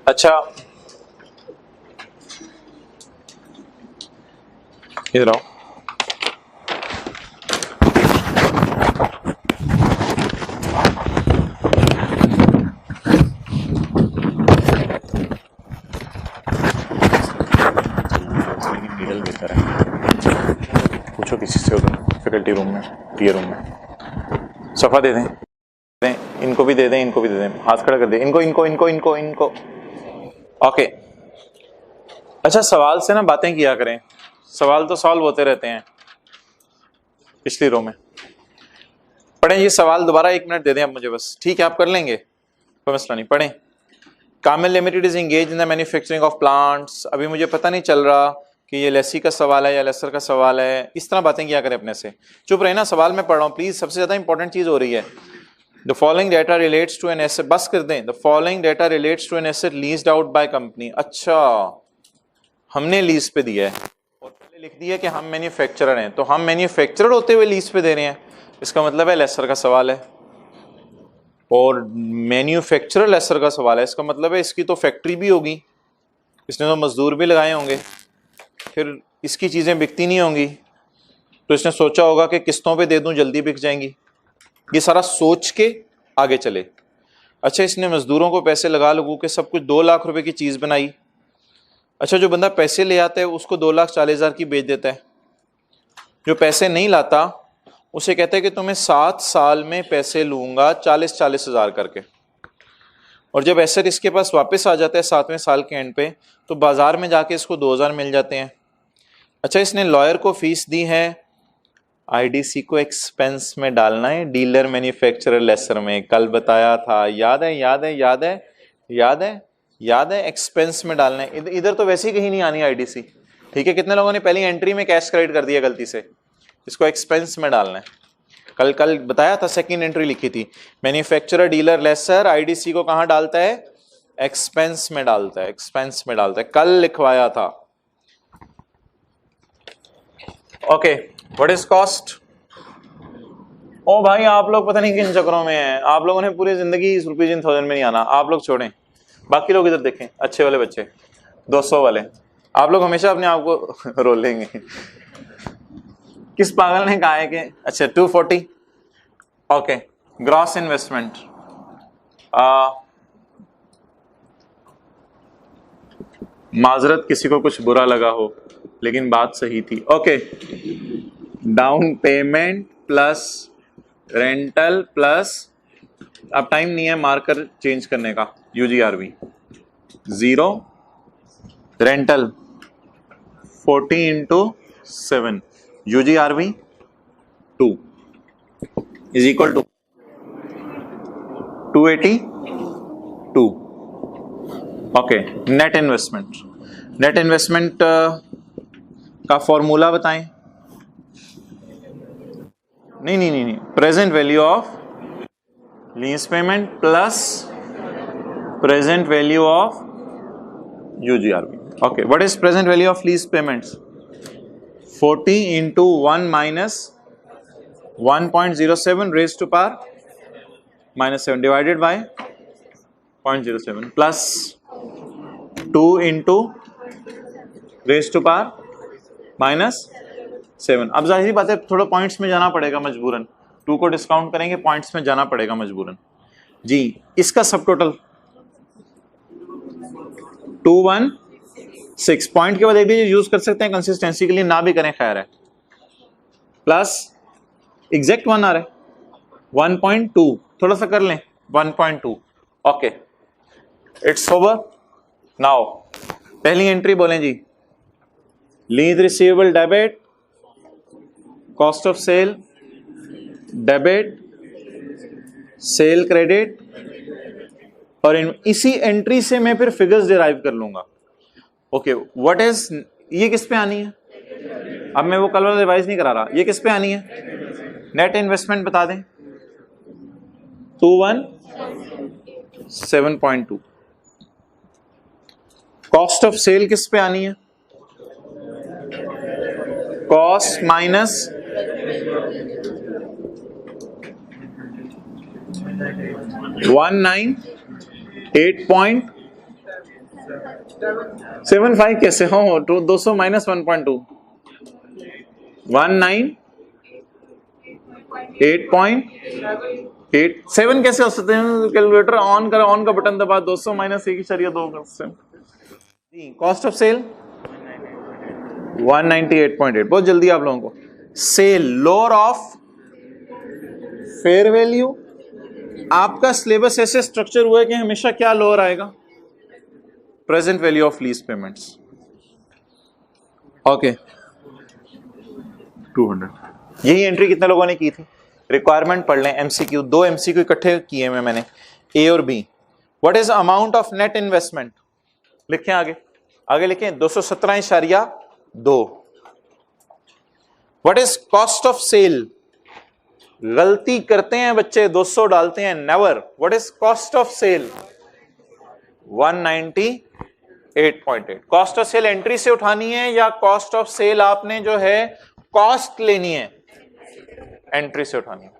अच्छा इधर आओ, नीडल बेहतर है, पूछो किसी से उधर फैकल्टी रूम में, टीयर रूम में। सफा दे दें, इनको भी दे दें, इनको भी दे दें, हाथ खड़ा कर दें, इनको इनको इनको इनको इनको। ओके, अच्छा सवाल से ना बातें किया करें, सवाल तो सॉल्व होते रहते हैं। पिछली रो में पढ़ें ये सवाल दोबारा, 1 मिनट दे दें आप मुझे बस, ठीक है आप कर लेंगे, कोई मसला नहीं। पढ़ें, Kamil limited is engage in the manufacturing of plants. अभी मुझे पता नहीं चल रहा कि ये लेसी का सवाल है या लेसर का सवाल है, इस तरह बातें किया करें अपने से। चुप रहे ना, सवाल में पढ़ रहा हूँ प्लीज, सबसे ज्यादा इंपॉर्टेंट चीज हो रही है। The following data relates to an asset, बस कर दें, the following data relates to an asset leased out by company. अच्छा हमने लीज पे दिया है और पहले लिख दिया कि हम मैन्युफैक्चरर हैं, तो हम मैन्युफैक्चरर होते हुए लीज पे दे रहे हैं, इसका मतलब है लेसर का सवाल है। और मैन्युफैक्चरर लेसर का सवाल है, इसका मतलब है इसकी तो फैक्ट्री भी होगी, इसने तो मजदूर भी लगाए होंगे, फिर इसकी चीजें बिकती नहीं होंगी, तो इसने सोचा होगा कि किस्तों पे दे दूं जल्दी बिक जाएंगी, ये सारा सोच के आगे चले। अच्छा इसने मजदूरों को पैसे लगा लगू के सब कुछ 2 लाख रुपए की चीज बनाई। अच्छा जो बंदा पैसे ले आता है उसको 2,40,000 की बेच देता है, जो पैसे नहीं लाता उसे कहता है कि तुम्हें 7 साल में पैसे लूंगा 40-40 हजार करके, और जब एसेट इसके पास वापस आ जाता है 7वें साल के एंड पे, तो बाजार में जाके इसको 2,000 मिल जाते हैं। अच्छा इसने लॉयर को फीस दी है, आईडीसी को एक्सपेंस में डालना है, डीलर मैन्युफैक्चरर लेसर में, कल बताया था, याद है याद है याद है याद है याद है, एक्सपेंस में डालना है। इधर तो वैसे ही कहीं नहीं आनी आईडीसी, ठीक है। कितने लोगों ने पहली एंट्री में कैश क्रेडिट कर दिया गलती से, इसको एक्सपेंस में डालना है। कल बताया था, सेकंड एंट्री लिखी थी, मैन्युफैक्चरर डीलर लेसर आईडीसी को कहां डालता है, एक्सपेंस में डालता है, एक्सपेंस में डालता है, कल लिखवाया था। Okay what is cost. ओ भाई आप लोग पता नहीं किन चक्रों में हैं, आप लोगों ने पूरी जिंदगी रुपीज इन थाउजेंड में नहीं आना, आप लोग छोड़ें, बाकी लोग इधर देखें, अच्छे वाले बच्चे 200 वाले, आप लोग हमेशा अपने आप को रोल लेंगे। किस पागल ने कहा है कि अच्छा 240। ओके ग्रॉस इन्वेस्टमेंट, माजरत किसी को कुछ बुरा लगा हो लेकिन बात सही थी। Okay down payment plus rental plus, अब टाइम नहीं है मार्कर चेंज करने का, UGRV 0, rental 40 into 7, UGRV 2 is equal to 282। Okay net investment, net investment का फॉर्मूला बताएं। नहीं, present value of lease payment plus present value of UGRV. Okay what is present value of lease payments, 40 into 1 minus 1.07 raised to power minus 7 divided by 0.07 plus 2 into raised to power minus 7। अब जाहिर बात है थोड़ा पॉइंट्स में जाना पड़ेगा मजबूरन, 2 को डिस्काउंट करेंगे, पॉइंट्स में जाना पड़ेगा मजबूरन जी। इसका सब टोटल 216, पॉइंट के बाद एक भी यूज कर सकते हैं कंसिस्टेंसी के लिए, ना भी करें खैर है, प्लस एग्जैक्ट 1 आ रहा है 1.2, थोड़ा सा कर लें 1.2। Okay it's over now. पहली एंट्री बोलें जी, lease receivable debit, cost of sale debit, sale credit, और इसी एंट्री से मैं फिर फिगर्स डिराइव कर लूंगा। ओके व्हाट इज, ये किस पे आनी है, अब मैं वो कल वाला रिवाइज नहीं करा रहा, ये किस पे आनी है, नेट इन्वेस्टमेंट बता दें 217.2, कॉस्ट ऑफ सेल किस पे आनी है, कॉस्ट माइनस 198.2, 7.5 कैसे हो? 200 माइनस 1.2 19.8 कैसे हो सकते हैं? कैलकुलेटर ऑन करो, ऑन का बटन दबा, 200 माइनस 1.2 कर सकते हैं। कॉस्ट ऑफ सेल 198.8, बहुत जल्दी आप लोगों को। Sale lower of fair value, आपका सिलेबस ऐसे स्ट्रक्चर हुआ है कि हमेशा क्या लोअर आएगा? Present value of lease payments. Okay 200, यही एंट्री कितने लोगों ने की थी? रिक्वायरमेंट पढ़ लें, एमसीक्यू, 2 एमसीक्यू इकट्ठे किए हैं मैंने, ए और B. What is amount of net investment? लिखें आगे, आगे लिखें 217.2। What is cost of sale? गलती करते हैं बच्चे, 200 डालते हैं, never. What is cost of sale? 198.8। Cost of sale entry से उठानी है या कॉस्ट ऑफ सेल आपने जो है कॉस्ट लेनी है? एंट्री से उठानी है।